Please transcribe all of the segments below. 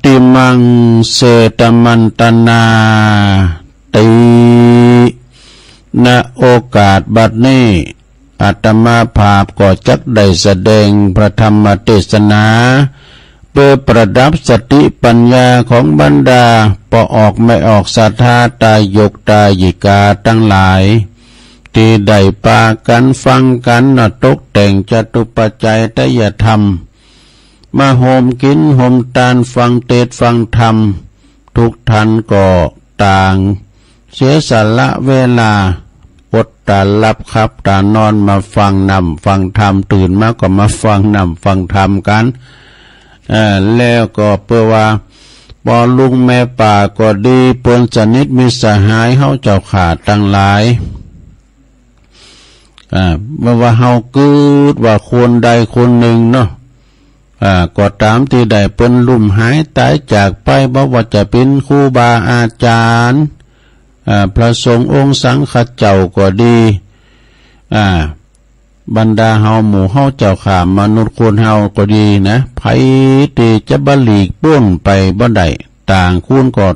ฏิมังเสตมันตนาติณโอกาสบัดนี้อาตมาภาพก็จักได้แสดงพระธรรมเทศนาเพื่อประดับสติปัญญาของบรรดาปออกไม่ออกศรัทธาตายกตายิกาทั้งหลายที่ได้ปากันฟังกันตกแต่งจตุปัจจัยทยธรรมมาโฮมกินโฮมตานฟังเทศฟังธรรมทุกท่านก็ต่างเสียสละเวลาอดตาหลับครับตานอนมาฟังนำฟังธรรมตื่นมาก็มาฟังนำฟังธรรมกันแล้วก็เพื่อว่าพอลุงแม่ป่าก็ดีเปิ้นสนิทมิตรสหายเฮาเจ้าขาดทั้งหลายเมื่อว่าเฮาเกิดว่าคนใดคนหนึ่งเนาะก็ตามที่ได้เปิ้นลุ่มหายตายจากไปบ่ว่าจะเป็นครูบาอาจารย์พระสงฆ์องค์สังฆเจ้าก็ดีบรรดาเฮาหมู่เฮาเจ้าข่ามนุษย์คนเฮาก็ดีนะไผที่จะบลีกป้นไปบ่ได้ต่างคุณก็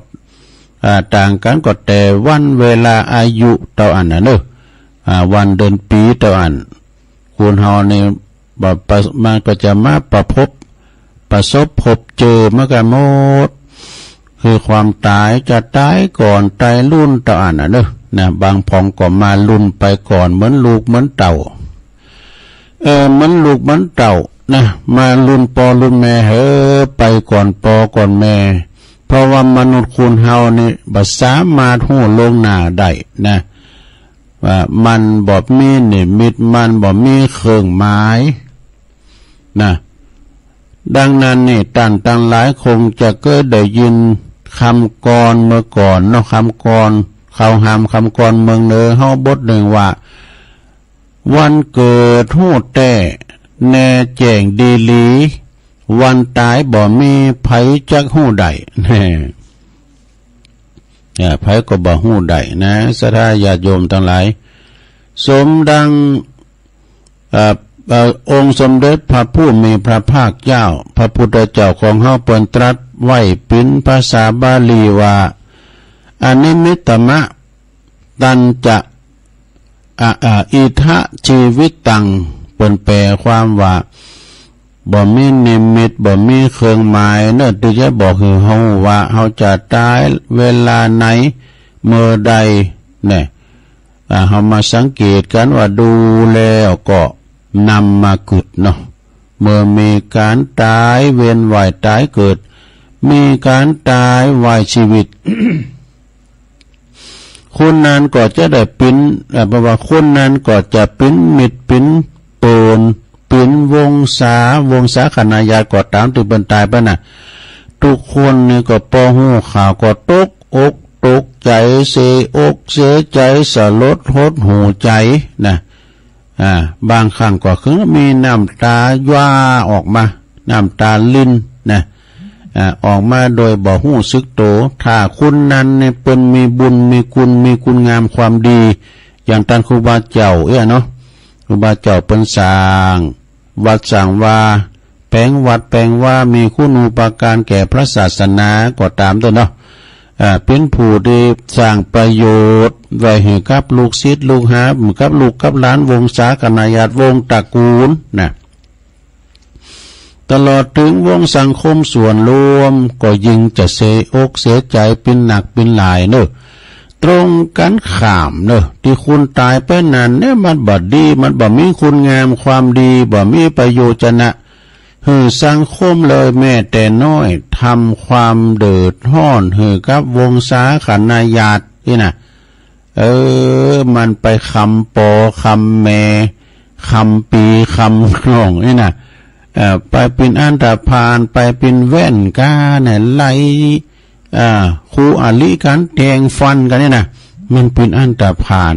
ต่างกันก็แต่วันเวลาอายุเท่าอันน่ะเด้อวันเดือนปีเท่าอันคุณเฮานี่มันก็จะมาประสบพบเจอมากันหมดคือความตายจะตายก่อนตายรุ่นเต่าอันน่ะเด้อนะบางพองก็มารุ่นไปก่อนเหมือนลูกเหมือนเต่าเหมือนลูกเหมือนเต่านะมารุ่นปอรุ่นแม่ไปก่อนปอก่อนแม่เพราะว่ามนุษย์คุณเฮานี่บ่สามารถฮู้ลวงหน้าได้นะว่ามันบ่มีนิมิตมันบ่มีเครื่องหมายนะดังนั้นนี่ตั้งหลายคงจะเคยได้ยินคำกรเมื่อก่อนเนาะคำกรเขาหามคำกรเมืองเนอเฮาบทหนึ่งว่าวันเกิดฮู้แต่แน่แจ้งดีหลีวันตายบ่มีไผจักฮู้ได้แน่ไผก็บ่ฮู้ได้นะศรัทธาญาติโยมทั้งหลายสมดังองค์สมเด็จพระผู้มีพระภาคเจ้าพระพุทธเจ้าของเฮาเปิ้นตรัสไว้เป็นภาษาบาลีว่าอนิมิตมะตัญจะอิทะชีวิตตังเปิ้นแปลความว่าบ่มีนิมิตบ่มีเครื่องหมายเนาะที่จะบอกคือเฮาว่าเฮาจะตายเวลาไหนเมื่อใดเนี่ยเฮามาสังเกตกันว่าดูแล้วก็นำมาเกิดเนาะเมื่อมีการตายเวียนว่ายตายเกิดมีการตายว่ายชีวิต คนนั้นก็จะได้เป็นเพราะว่าคนนั้นก็จะเป็นมิตรเป็นโตนเป็นวงศาคณาญาติก็ตามที่เป็นตายไปน่ะทุกคนนี่ก็พอหูข่าวก็ตกอกตกใจเสียอกเสียใจสลดหดหูใจนะบางครั้งก็คือมีน้ำตาย่าออกมาน้ำตาลิ้นนะออกมาโดยบ่ฮู้สึกโตถ้าคุณนั้นเนี่ยเป็นมีบุญมีคุณงามความดีอย่างท่านครูบาเจ้าเนาะครูบาเจ้าเป็นสร้างวัดสร้างว่าแปลงวัดแปลงว่ามีคุณูปการแก่พระศาสนาก็ตามตัวเนาะเป็นผู้ที่สร้างประโยชน์ไว้ให้กับลูกศิษย์ลูกหากับลูกกับหลานวงศาคณาญาติวงตระกูลนะตลอดถึงวงสังคมส่วนรวมก็ยิ่งจะเสียอกเสียใจเป็นหนักเป็นหลายเนอะตรงกันข้ามเนอะที่คุณตายไปนั้นเนี่ยมันบ่ดีมันบ่มีคุณงามความดีบ่มีประโยชนะหือสังคมเลยแม้แต่น้อยทำความเดือดร้อนหือกับวงศาคณาญาตินี่นะมันไปคำปอคำแม่คำปีคำครองนี่นะไปเป็นอันตรพานไปเป็นแว่นกาเนี่ยไล่ครูอลิกันแทงฟันกันนี่นะมันเป็นอันตรพาน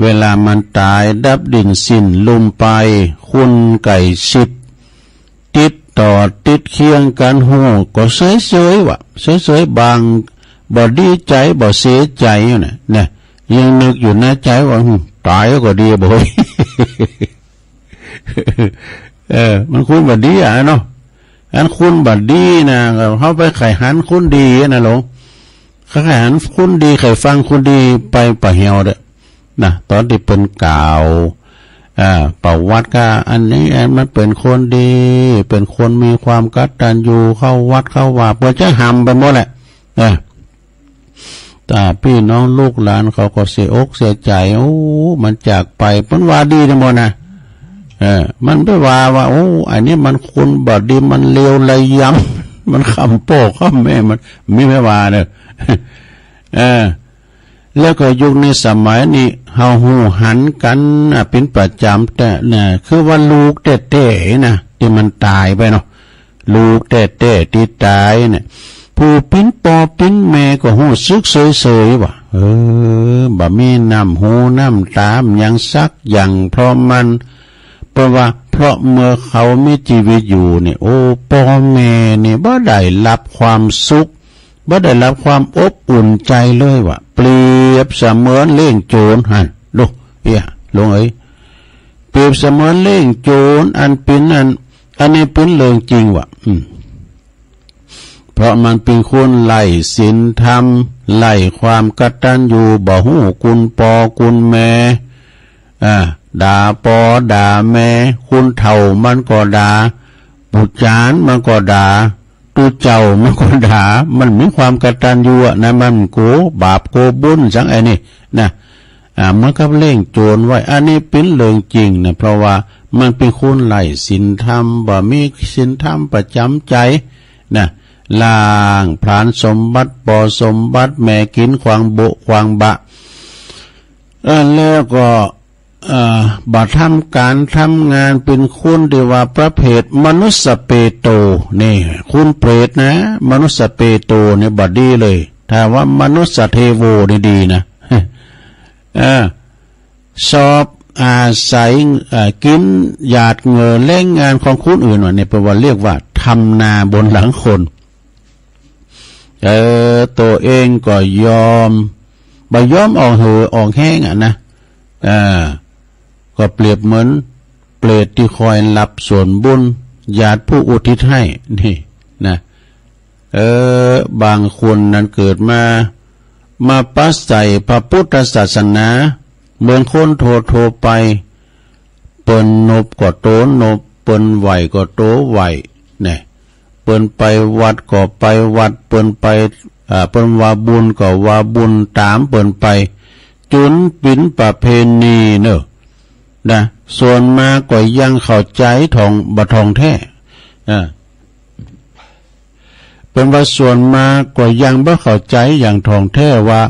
เวลามันตายดับดินสิ้นลมไปคุณไก่สิบติดต่อติดเคียงกันหูก็เฉยๆวะเฉยๆบางบ่ดีใจบ่เสียใจอยู่เนี่ยยังนึกอยู่ในใจว่าตายก็ดีบ่มันคุณบ่ดีเนาะ อันคุณบัดดีนะเขาไปไข่หันคุณดีนะหลงไข่หันคุณดีไข่ฟังคุณดีไปปะเหี่ยวเด้อนะตอนที่เป็นกล่าวประวัติก็อันนี้มันเป็นคนดีเป็นคนมีความกตัญญูเข้าวัดเข้าว่าเพื่อจะหำไปหมดแหละแต่พี่น้องลูกหลานเขาก็เสียอกเสียใจโอ้มันจากไปมันว่าดีทั้งหมดนะมันไม่ว่าโอ้อันนี้มันคนบดีมันเลวระยำมันคำโป้ข้าแม่มันไม่ว่าเนอะแล้วก็ยุคในสมัยนี้เฮาหูหันกันเป็นประจำแต่เนี่ยคือว่าลูกเต้ๆนะที่มันตายไปเนาะลูกเต้ๆที่ตายเนี่ยผู้ปิ้นปอปิ้นแม่ก็หูซึกเสยๆว่ะบ่มีน้ำหูน้ำตามยังซักอย่างเพราะมันเพราะเมื่อเขามีชีวิตอยู่เนี่ยโอ้พ่อแม่เนี่ยบ่ได้รับความสุขบ่ได้รับความอบอุ่นใจเลยว่ะเปรียบเสมือนเล่งโจรหั่นลูกลงเปรียบเสมือนเล่งโจรอันเป็นอันนี้เป็นเรื่องจริงว่ะเพราะมันเป็นคนไล่ศีลธรรมไล่ความกตัญญูบ่ฮู้คุณปอคุณแม่ด่าปอด่าแม่คุณเฒ่ามันก็ด่าปุจจานมันก็ด่าตูเจ้ามันก็ด่ามันมีความกตัญญูนะมันโกบาปโกบุญจังไอ้นี่นะมันก็เล่งโจรไว้อันนี้เป็นเรื่องจริงนะเพราะว่ามันเป็นคนไล่ศีลธรรมบ่มีศีลธรรมประจำใจนะล่างพรานสมบัติบ่สมบัติแม่กินควางโบควางบะแล้วก็บ่ทำการทำงานเป็นคุณที่ว่าประเภทมนุษย์เปโตนี่คุณเปรตนะมนุษย์เปโตเนี่ยบ่ดีเลยถ้าว่ามนุษย์เทโวนี่ดีนะสอบอาศัยกินหยาดเหงื่อแรงงานของคนอื่นเนี่ยแปลว่าเรียกว่าทำนาบนหลังคนตัวเองก็ยอมออกเหือออกแห้งนะก็เปรียบเหมือนเปรตที่คอยรับส่วนบุญญาติผู้อุทิศให้นี่นะบางคนนั้นเกิดมาปัสใส่พระพุทธศาสนาเหมือนคนโทไปเปิ้นนบก็โตนบเปิ้นไหวก็โตไหวเนี่ยเปิ้นไปวัดก็ไปวัดเปิ้นไปเปิ้นว่าบุญก็ว่าบุญตามเปิ้นไปจุนปิ่นประเพณีเนอะนะส่วนมากก็ยังเข้าใจทองแท้เป็นว่าส่วนมากก็ยังบ่เข้าใจอย่างทองแท้ว่า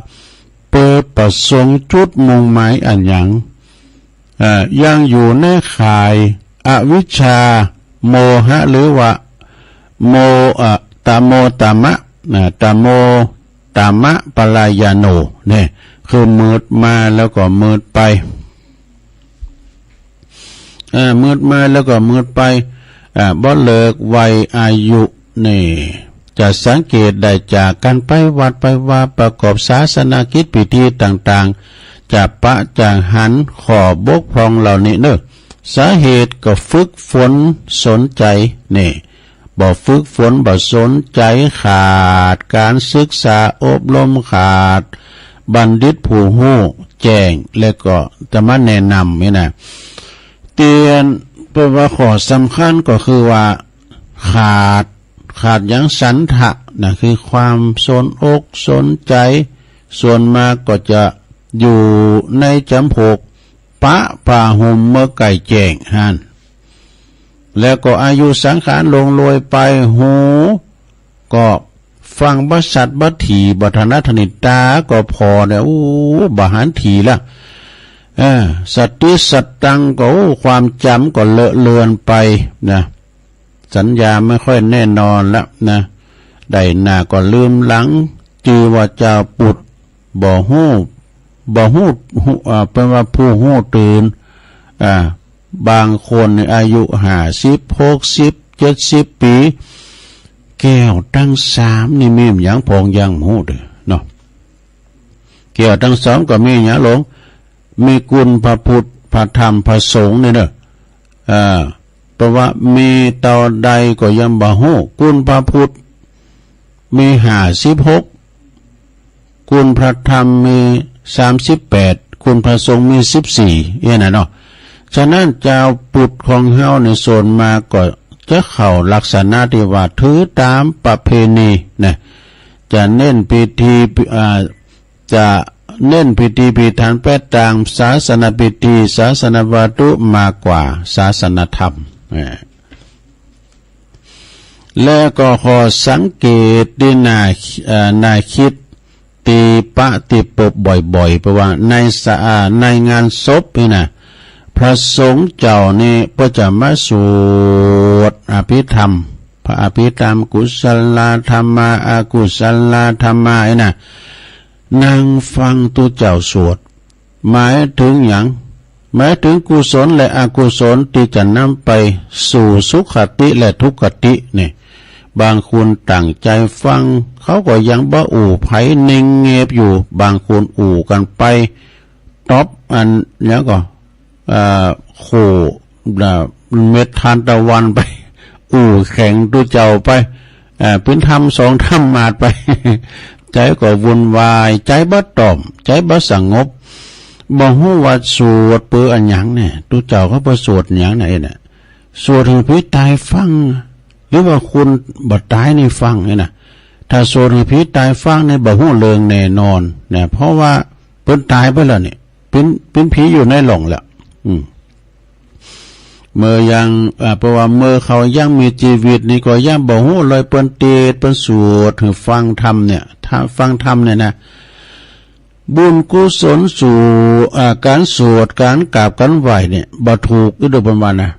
เปิดประสงค์จุดมุ่งหมายอันหยังยังอยู่ในข่ายอวิชชาโมหะหรือว่าโมตามโมตามะตามโมตามะปลายาโนเนี่ยคือมืดมาแล้วก็มืดไปมืดมาแล้วก็มืดไปบ่เลิกวัยอายุนี่จะสังเกตได้จากการไปวัดไปว่าประกอบศาสนกิจพิธีต่างๆจะปะจางหันขอบกพร่องเหล่านี้เนอะสาเหตุก็ฝึกฝนสนใจนี่บ่ฝึกฝนบ่สนใจขาดการศึกษาอบรมขาดบัณฑิตผู้ฮู้แจ้งแล้วก็จะมาแนะนำนี่นะเตือนเพื่อว่าข้อสำคัญก็คือว่าขาดอย่างสันทะนะคือความสนอกสนใจส่วนมากก็จะอยู่ในจำพกปะป่าห่มเมื่อไก่แจ้งหันแล้วก็อายุสังขารลงลอยไปหูก็ฟังบัสัตบัถีบัทนาธนิตาก็พอเนี่ยบาหันถีละสติสัตตังก็ความจำก็เลอะเลือนไปนะสัญญาไม่ค่อยแน่นอนแล้วนะได้หน้าก็ลืมหลังจือว่าเจ้าปุดบ่ฮู้เป็นว่าผู้ฮู้ตื่นบางคนอายุ50 60 70 ปีแก้วทั้ง3นี่มีอย่างพองอย่างหูเด้อเนาะแก้วทั้ง2ก็มีอย่างหลงมีคุณพระพุทธพระธรรมพระสงฆ์นี่เด้อ เพราะว่ามีเต่าใดก็ยังบ่ฮู้คุณพระพุทธมี56คุณพระธรรมมี38คุณพระสงฆ์มี14เนี่ยนะเนาะฉะนั้นเจ้าปุตของเฮาในโซนมาก็จะเข้าลักษณะที่ว่าถือตามประเพณีนะจะเน้นพิธีจะเน้นพิธีพิธันแปดต่างศาสนพิธีศาสนวัตถุมากกว่าศาสนธรรมและก็ขอสังเกตที่น่าคิดตีปะติปบบ่อยๆเพราะว่าในงานศพนี่นะพระสงฆ์เจ้านี่ก็จะมาสวดอภิธรรมพระอภิธรรมกุศลธรรมะอกุศลธรรมะนี่นะนั่งฟังตัวเจ้าสวดหมายถึงอย่างหมายถึงกุศลและอกุศลที่จะนำไปสู่สุขติและทุกขตินี่บางคนตั้งใจฟังเขาก็ยังบ่อู่ไผนิ่งเงียบอยู่บางคนอู่กันไปตบอันแล้วก็โคเม็ดทานตะวันไปอู่แข่งตัวเจ้าไปพื้นทำสองทำมาดไปใจก็วุ่นวายใจบ่ต่อมใจบ่สงบบ่ฮู้ว่าสวดเปื้ออันหยังเนี่ยตัวเจ้าเขาบ่สวดหยังไหนเนี่ยสวดให้ผีตายฟังหรือว่าคุณบ่ตายในฟังเนี่ยนะถ้าสวดให้ผีตายฟังในบ่ฮู้เรื่องแน่นอนเนี่ยเพราะว่าเพิ่นตายไปแล้วนี่เป็นผีอยู่ในหล่องแล้วเมื่อยังเพราะว่าเมื่อเขายังมีชีวิตนี่ก็ยังบ่ฮู้เลยเปิ้นเตดเปิ้นสวดให้ฟังธรรมเนี่ยถ้าฟังธรรมเนี่ยนะบุญกุศลสู่การสวดการกราบการไหว้เนี่ยบ่ถูกโดยประมาณนะ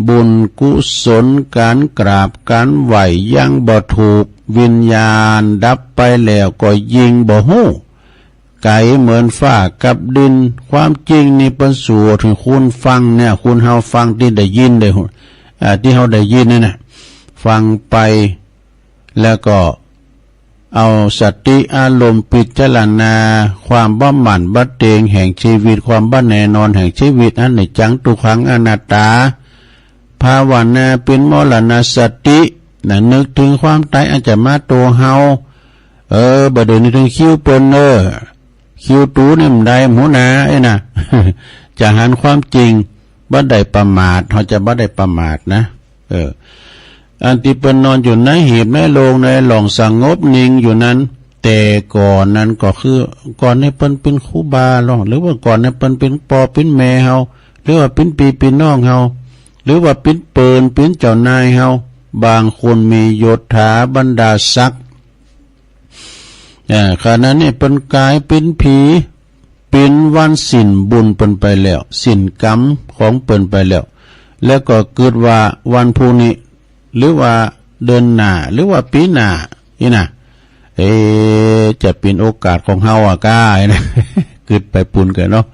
บุญกุศลการกราบการไหว้ยังบ่ถูกวิญญาณดับไปแล้วก็ยิงบ่ฮู้ไก่เหมือนฟ้ากับดินความจริงนี่เป็นสู่ถึงคุณฟังเนี่ยคุณเฮาฟังที่ได้ยินได้ที่เฮาได้ยินนั่นน่ะฟังไปแล้วก็เอาสติอารมณ์พิจารณาความบ่หมั่นบ่เตงแห่งชีวิตความบ่แน่นอนแห่งชีวิตอันนี้จังทุกขังอนัตตาภาวนาเป็นมรณสติน่ะนึกถึงความตายอาจจะมาตัวเฮาบ่ได้นึกถึงคิวเปิ้นคิวตูเนี่ยมันได้หมูนาไอ้น่ะ จะหันความจริงบ่ได้ประมาทเขาจะบ่ได้ประมาทนะอันที่เปิ้นนอนอยู่ในหีบในโลงในหล่องสงบนิ่งอยู่นั้นแต่ก่อนนั้นก็คือก่อนนี้เปิ้นเป็นครูบาหรือว่าก่อนนี้เปิ้นเป็นปอเป็นแม่เฮาหรือว่าเป็นปีเป็นน้องเฮาหรือว่าเป็นเปิ้นเป็นเจ้านายเฮาบางคนมียศถาบรรดาศักดิ์ขณะนี้เป็นกายเป็นผีเป็นวันสิ้นบุญเป็นไปแล้วสิ้นกรรมของเป็นไปแล้วก็เกิดว่าวันพรุ่งนี้หรือว่าเดือนหน้าหรือว่าปีหน้านี่นะจะเป็นโอกาสของเฮาก้านะเกิดไปปุ่นกันเนาะ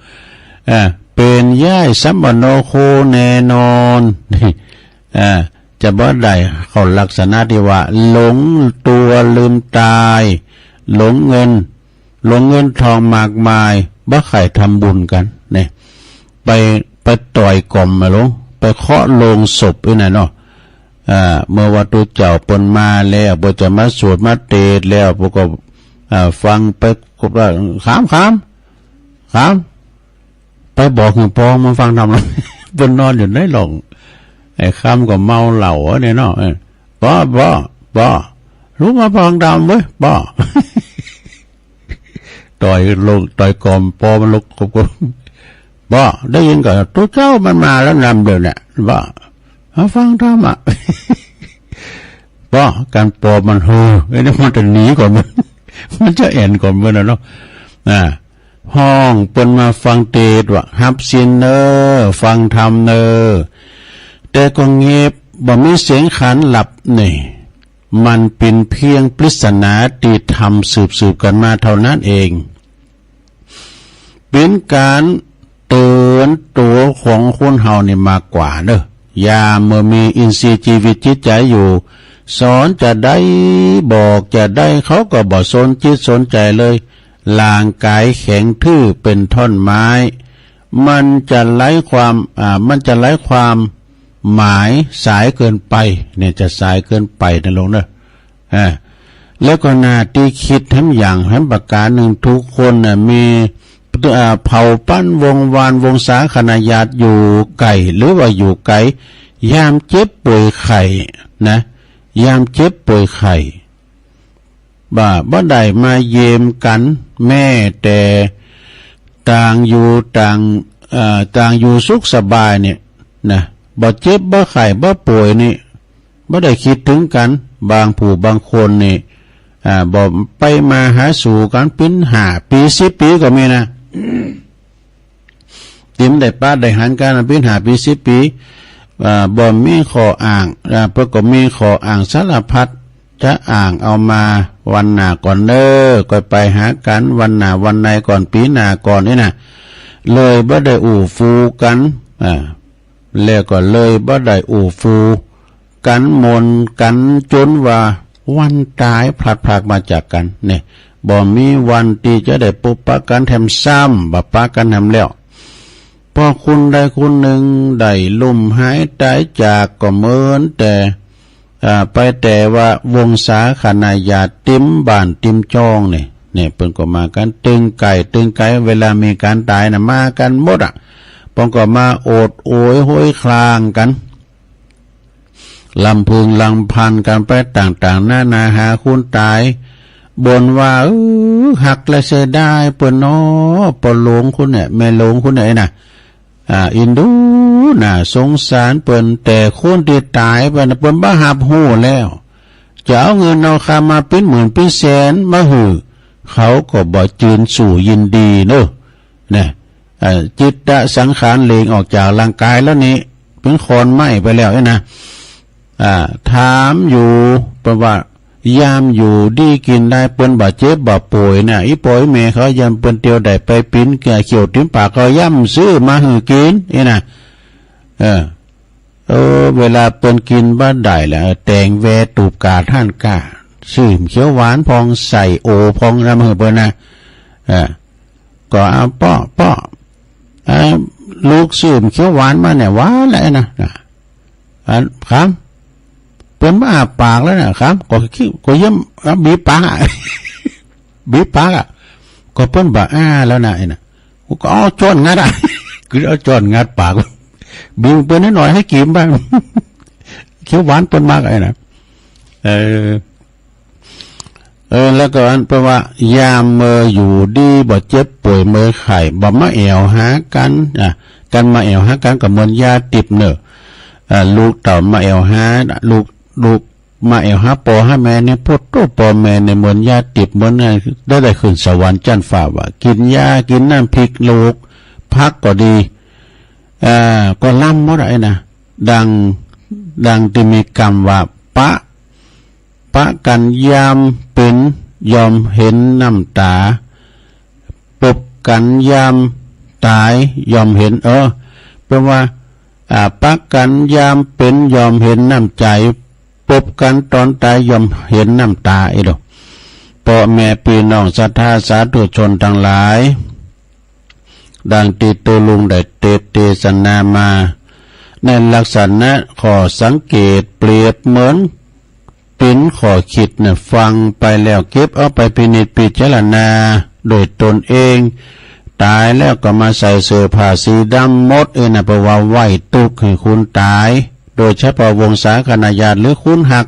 เป็นย่ายสัมมโนโคแน่นอนจะบ่ได้เข้าลักษณะที่ว่าหลงตัวลืมตายหลงเงินทองมากมายบ่ใครทำบุญกันเนี่ยไปต่อยกล่อมมาลงไปเคาะโลงศพด้วยนะเนาะเมื่อวัดตัวเจ้าปนมาแล้วบ่จะมาสวดมาเทศแล้วพวกก็ฟังไปก็ว่าขามไปบอกหลวงพ่อมาฟังทำแล้วบนนอนอยู่ในหลงไอ้คำก็เมาเหล้าเนี่ยเนาะบ่รู้มาฟังดำเว้ยบ่ต่อยกอมปอมันลุกกบบ่ได้ยินก็ตัวเจ้ามันมาแล้วนำเดี๋ยวเนี่ยบ่ฟังธรรมะบ่การปอมันไอ้นี่มันจะหนีก่อนมันจะแอนก่อนมันเนาะห้องเปิ้นมาฟังเทศน์ว่าฮับซินเนอร์ฟังธรรมเนอแต่ก็เงียบบ่มีเสียงขันหลับนี่มันเป็นเพียงปริศนาที่ทำสืบกันมาเท่านั้นเองเป็นการเตือนตัวของคนเฮานี่มากกว่าเด้อยามเมื่อมีอินทรีย์ชีวิตจิตใจอยู่สอนจะได้บอกจะได้เขาก็บ่สนจิตสนใจเลยร่างกายแข็งทื่อเป็นท่อนไม้มันจะไร้ความ หมายสายเกินไปเนี่ยจะสายเกินไปนะลงเนอะแล้วก็นาที่คิดทั้งอย่างทั้งประการหนึ่งทุกคนน่ะมีเผ่าปั้นวงวานวงศาคณาญาติอยู่ไกลหรือว่าอยู่ไกลยามเจ็บป่วยไข้นะยามเจ็บป่วยไข้บ่ได้มาเยี่ยมกันแม่แต่ต่างอยู่สุขสบายเนี่ยนะบ่เจ็บบ่ไข้บ่ป่วยนี่บ่ได้คิดถึงกันบางผู้บางคนนี่บ่ไปมาหาสู่กันเป็น5 ปี10 ปีก็มีนะติมได้ป้าได้หันกันเป็น5 ปี10 ปีบ่มีข้ออ้างเพิ่นก็มีข้ออ้างสารพัดจะอ้างเอามาวันหน้าก่อนก็ไปหากันวันหน้าวันในก่อนปีหน้าก่อนนี่นะเลยบ่ได้อู่ฟูกันแล้วก็เลยบ่ได้อู่ฟูกันมนกันจนว่าวันตายพลัดพรากมาจากกันเนี่ยบ่มีวันที่จะได้ปุบปะกันแถมซ้ำบ่ปะกันแถมแล้วพอคุณใดคุณหนึ่งได้ลุ่มหายตายจากก็เหมือนแต่ไปแต่ว่าวงศาคณาญาติติมบ้านติมจองเนี่ยเพิ่นก็มากันตึงไก่เวลามีการตายน่ะมากันหมดเพิ่นก็มาโอดโอยโหยคลางกันลำพึงลำพันกันไปต่างๆหน้าหาคุณตายบ่นว่าหักและเสียดายเปิ้นน้อปอหลงคุณเนี่ยแม่หลงคุณไหนน่ะอินดูน่ะสงสารเปิ้นแต่คนที่ตายไปน่ะเปิ้นบ่หับหู้แล้วจะเอาเงินเอาคามาเป็นหมื่นเป็นแสนมาหือเขาก็บ่จืนสู่ยินดีเนอะเนี่ยจิตตะสังขารเลงออกจากร่างกายแล้วนี่เป็นคอนไหม้ไปแล้วนะถามอยู่เพราะว่ายามอยู่ดีกินได้เปิ้นบ่เจ็บบ่ป่วยน่ะอีป่วยแม่เขายามเปิ้นเตียวได้ไปปิ้นแก่เขียวติ้มปากเขาย่ำซื้อมาหือกินนี่น่ะเวลาเปิ้นกินบ่ได้แหละแตงแวตูบกาท่านกาซื้อเขียวหวานพองใส่โอพองน้ำหือเปิ้นนะก็เอาป้อลูกซื้อเขียวหวานมาเนี่ยหวานแหละนะครับเปิ้นมาปากแล้วนะครับก็ยิ้มบีบปากบีบปากก็เปิ้นบ่แล้วนะน่ะก็เอาจ้อนงัดคือเอาจ้อนงัดปากบีบเปิ้นนิดหน่อยให้กินบ้างเขียวหวานเปิ้นมากนะแล้วก็อันแปลว่ายามเมื่ออยู่ดีบ่เจ็บป่วยเมื่อไข้บ่มาแอวหากันกันมาแอวหากันก็เหมือนยาติดเนอะลูกเต่ามาแอวหาลูกมาแอวหาปอหาแม่เนี่ยพดโตปอแม่เนี่ยเหมือนยาติดเหมือนได้ขึ้นสวรรค์จันทร์ฟ้าว่ากินยากินน้ำพริกลูกพักก็ดีก็ล่ำเมื่อไรนะดังที่มีกรรมว่าปะกันยามเป็นยอมเห็นน้ำตาปบกันยามตายยอมเห็นแปลว่าปักกันยามเป็นยอมเห็นน้ำใจปบกันตอนตายยอมเห็นน้ำตาอีดอกพ่อแม่พี่น้องศรัทธาสาธุชนทั้งหลายดังที่ตัวลุงได้เทศนามาในลักษณะขอสังเกตเปรียบเหมือนเป็นขอคิดเนี่ยฟังไปแล้วเก็บเอาไปพินิจพิจารณาโดยตนเองตายแล้วก็มาใส่เสื้อผ้าสีดำมดนะเพราะว่าไหวตุกให้คุณตายโดยเฉพาะวงศาคณาญาติหรือคุณหัก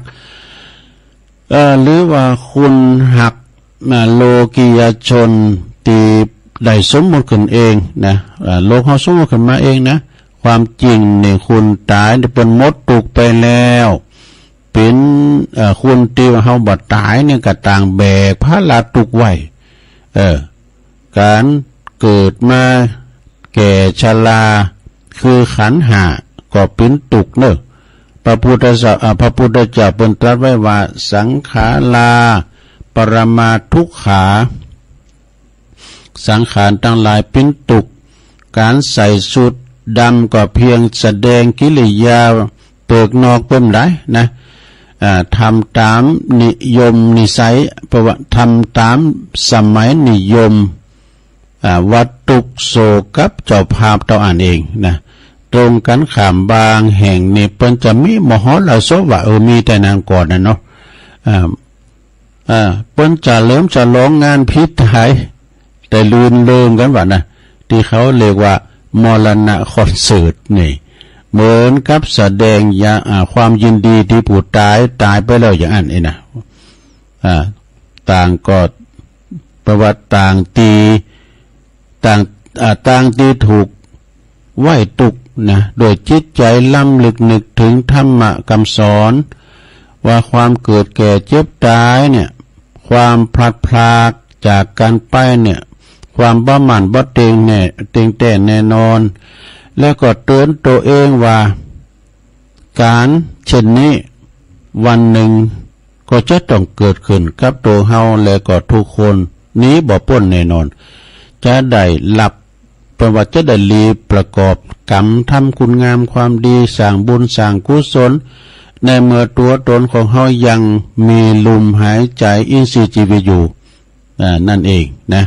หรือว่าคุณหักโลกียชนตีได้สมมติขึ้นเองนะโลกเขาสมมติขึ้นมาเองนะความจริงเนี่ยคุณตายเป็นมดตุกไปแล้วเป็นคุณตีว่าเขาบัดตายเนี่ยก็ต่างแบกพระลาตุกไว้การเกิดมาแก่ชราคือขันธ์ห้าก็เป็นตุกเนอะพระพุทธเจ้าเป็นตรัสไว้ว่าสังขาราปรมาทุกขาสังขารทั้งหลายเป็นตุกการใส่สุดดำก็เพียงแสดงกิริยาเปิกนอกเพิ่มได้นะทำตามนิยมนิสัยเพราะว่าทำตามสมัยนิยมวัตถุโสกับเจ้าภาพต้องอ่านเองนะ ตรงกันขามบางแห่งนี่เปิ้นจะมีมหรสพว่ามีแต่นางก่อนนะเนาะเปิ้นจะเริ่มจะร้องงานพิธีแต่ลืนเริงกันว่านะที่เขาเรียกว่ามรณะคอนเสิร์ตนี่เหมือนกับแสดงความยินดีที่ผู้ตายไปแล้วอย่างนั้นเองนะต่างก็ประวัติต่างตีถูกไหวตุกนะโดยจิตใจล้ำลึกนึกถึงธรรมะคำสอนว่าความเกิดแก่เจ็บตายเนี่ยความพลัดพรากจากกันไปเนี่ยความบ้าหมั่นบ่เต็งเนี่ยเต็งแต่แน่นอนแล้วก็เตือนตัวเองว่าการเช่นนี้วันหนึ่งก็จะต้องเกิดขึ้นกับตัวเฮาและก็ทุกคนนี้บ่พ้นแน่นอนจะได้หลับประวัติจะได้รีประกอบกรรมทำคุณงามความดีสร้างบุญสร้างกุศลในเมื่อตัวตนของเฮายังมีลมหายใจอินทรีย์ชีวิตอยู่นั่นเองนะ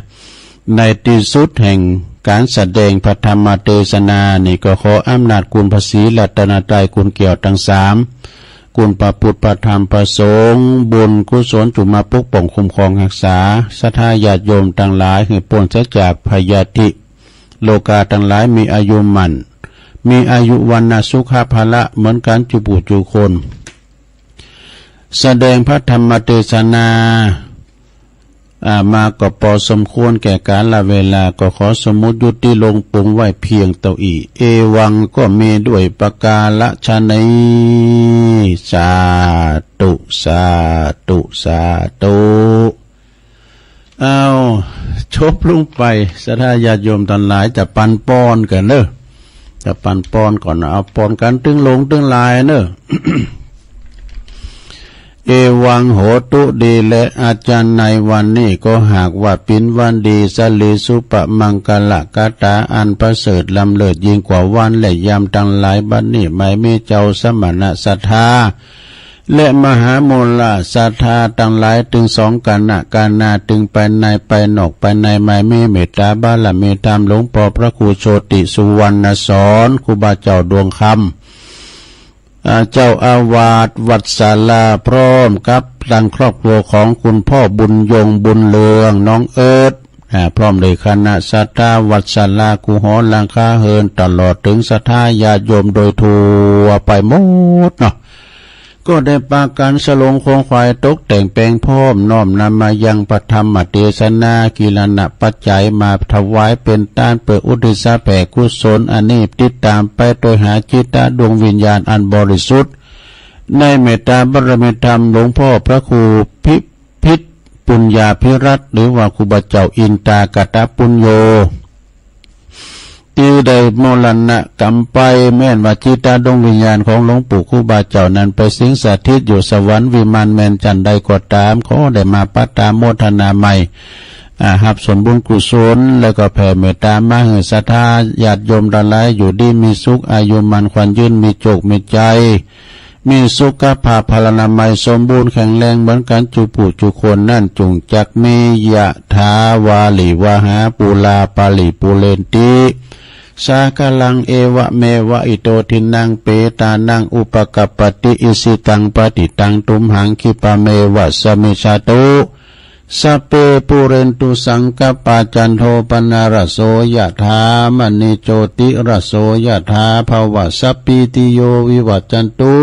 ในที่สุดแห่งการแสดงพระธรรมเทศนานี่ก็ขออำนาจคุณพระศรีรัตนตรัยคุณเกี่ยวทั้งสามคุณพระพุทธพระธรรมพระสงฆ์บุญกุศลจุมาปกป้องคุ้มครองรักษาศรัทธาญาติโยมทั้งหลายให้พ้นจากพยาธิโลกาทั้งหลายมีอายุมั่นมีอายุวันนะสุขภาละเหมือนกันจุบุจุคนแสดงพระธรรมเทศนามาก็พอสมควรแก่กาลเวลาก็ขอสมมุติยุติลงปรุงไว้เพียงเท่าอีเอวังก็มีด้วยประกาละชะนัยสาธุสาธุสาธุเอาชบลงไปศรัทธาญาติโยมทั้งหลายจะปันป้อนกันเนอะจะปันป้อนก่อนเอาป้อนกันตึงลงตึงลายเนอะ เอวังโหตุดีและอาจารย์ในวันนี้ก็หากว่าปินวันดีสลีสุปมังกละกาตาอันประเสริฐลำเลิศยิ่งกว่าวันและยามทั้งหลายบัดนี้ไม่มีเจ้าสมณะศรัทธาและมหาโมลศรัทธาทั้งหลายถึงสองกันนะการนาถึงไปในไปนอกไปในไม่มีเมตตาบารมีตามหลวงพ่อพระครูโชติสุวรรณสอนครูบาเจ้าดวงคำเจ้าอาวาสวัดศาลาพร้อมกับทางครอบครัวของคุณพ่อบุญยงบุญเลืองน้องเอิร์ธพร้อมด้วยคณะศรัทธาวัดศาลากูหอลังคาเฮินตลอดถึงศรัทธาญาติโยมโดยทั่วไปหมดเนาะก็ได้ปาการสลงโคงควายตกแต่งแปลงพร้อมน้อมนำมายังพระธรรมเทศนากิลณะปัจจัยมาถวายเป็นต้านเปิดอุทิศแผ่กุศลอันนี้ติดตามไปโดยหาจิตตดวงวิญญาณอันบริสุทธิ์ในเมตตาบารมีธรรมหลวงพ่อพระครูพิษปุญญาภิรัตน์หรือว่าครูบาเจ้าอินตากตปุญโญที่ได้มรณะกรรมไปแม้นว่าจิตตดวงวิญญาณของหลวงปู่ครูบาเจ้านั้นไปสิงสถิตอยู่สวรรค์วิมานแมนจันใดก็ตามขอได้มาปัตตาโมทนาใหม่หับส่วนบุญกุศลแล้วก็แผ่เมตตามาให้ศรัทธาญาติโยมทั้งหลายอยู่ดีมีสุขอายุมันขวัญยืนมีโชคมีใจมีสุขภาพพลานามัยสมบูรณ์แข็งแรงเหมือนกันจุปุจุคนนั่นจุงจักมียะถาวาลิวหาปูลาปาลิปูเรนติสากลังเอวะเมวะอิโตทินังเปตานังอุปกัปปติอิสิตังปฏิตังตุมหังคิปะเมวะสมิชาตุสัพเพปุเรนตุสังกปาจันโทปนารโสยะถามณิโชติรโสยะถาภวะสัพพิติโยวิวัจจันตุ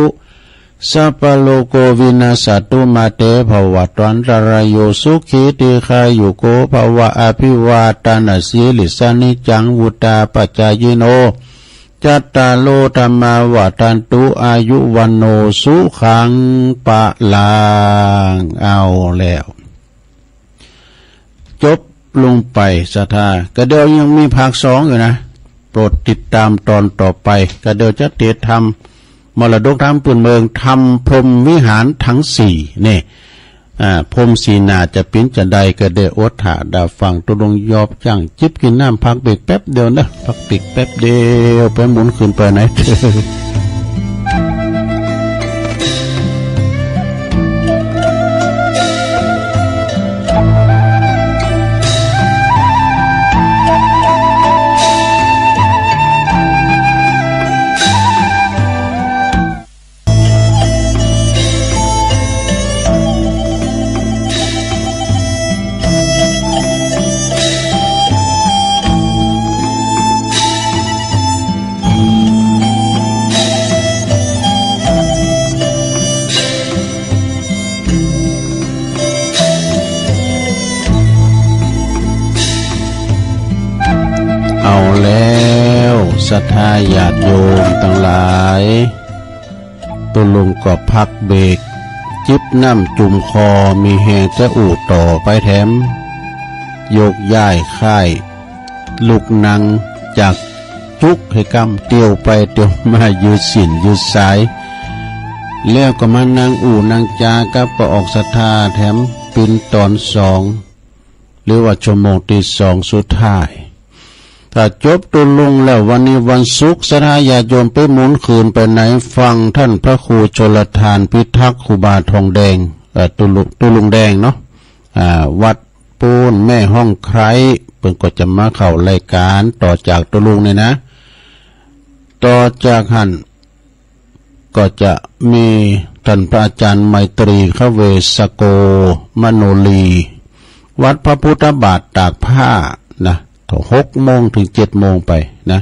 สัพพโลกวินาศตุมาเตภวัตวันตรายโยสุขีติขายุโกภวะอภิวาทานาสีลิสานิจังวุตาปัจจายโนจัตตาโลธรรมาวาทันตุอายุวันโนสุขังปะลางเอาแล้วจบลงไปศรัทธากระเดียวยังมีภาคสองอยู่นะโปรดติดตามตอนต่อไปกระเดียวจะเทศธรรมมรดกธรรมปืนเมืองทำพรหมวิหารทั้งสี่นี่พรหมสีนาจะปิ้นจะใดก็ได้อดหาดาฟังตุลงยอบจังจิบกินน้ำพักเบรกแป๊บเดียวนะพักปิกแป๊บเดียวไปหมุนขึ้นไปไหน ศรัทธาญาติโยมทั้งหลายตุลุงก็พักเบรกจิบน้ำจุ่มคอมีแหงจะอู่ต่อไปแถมโยกย้ายค่ายลูกนังจากจุกให้กำเตียวไปเตียวมายืดสินยืดสายแล้วก็มานั่งอู่นั่งจากัปออกศรัทธาแถมปินตอนสองหรือว่าชั่วโมงที่สองสุดท้ายถ้าจบตุลงแล้ววันนี้วันศุกร์ศรัทธาญาติโยมไปหมุนคืนไปไหนฟังท่านพระครูชลทานพิทักษ์ครูบาทองแดงตุลุงแดงเนาะวัดปูนแม่ห้องไคร้เพิ่นก็จะมาเข้ารายการต่อจากตุลุงเนี่ยนะต่อจากหันก็จะมีท่านพระอาจารย์ไมตรีขเวสโกมโนลีวัดพระพุทธบาทตากผ้านะ6 โมงถึง 7 โมงไปนะ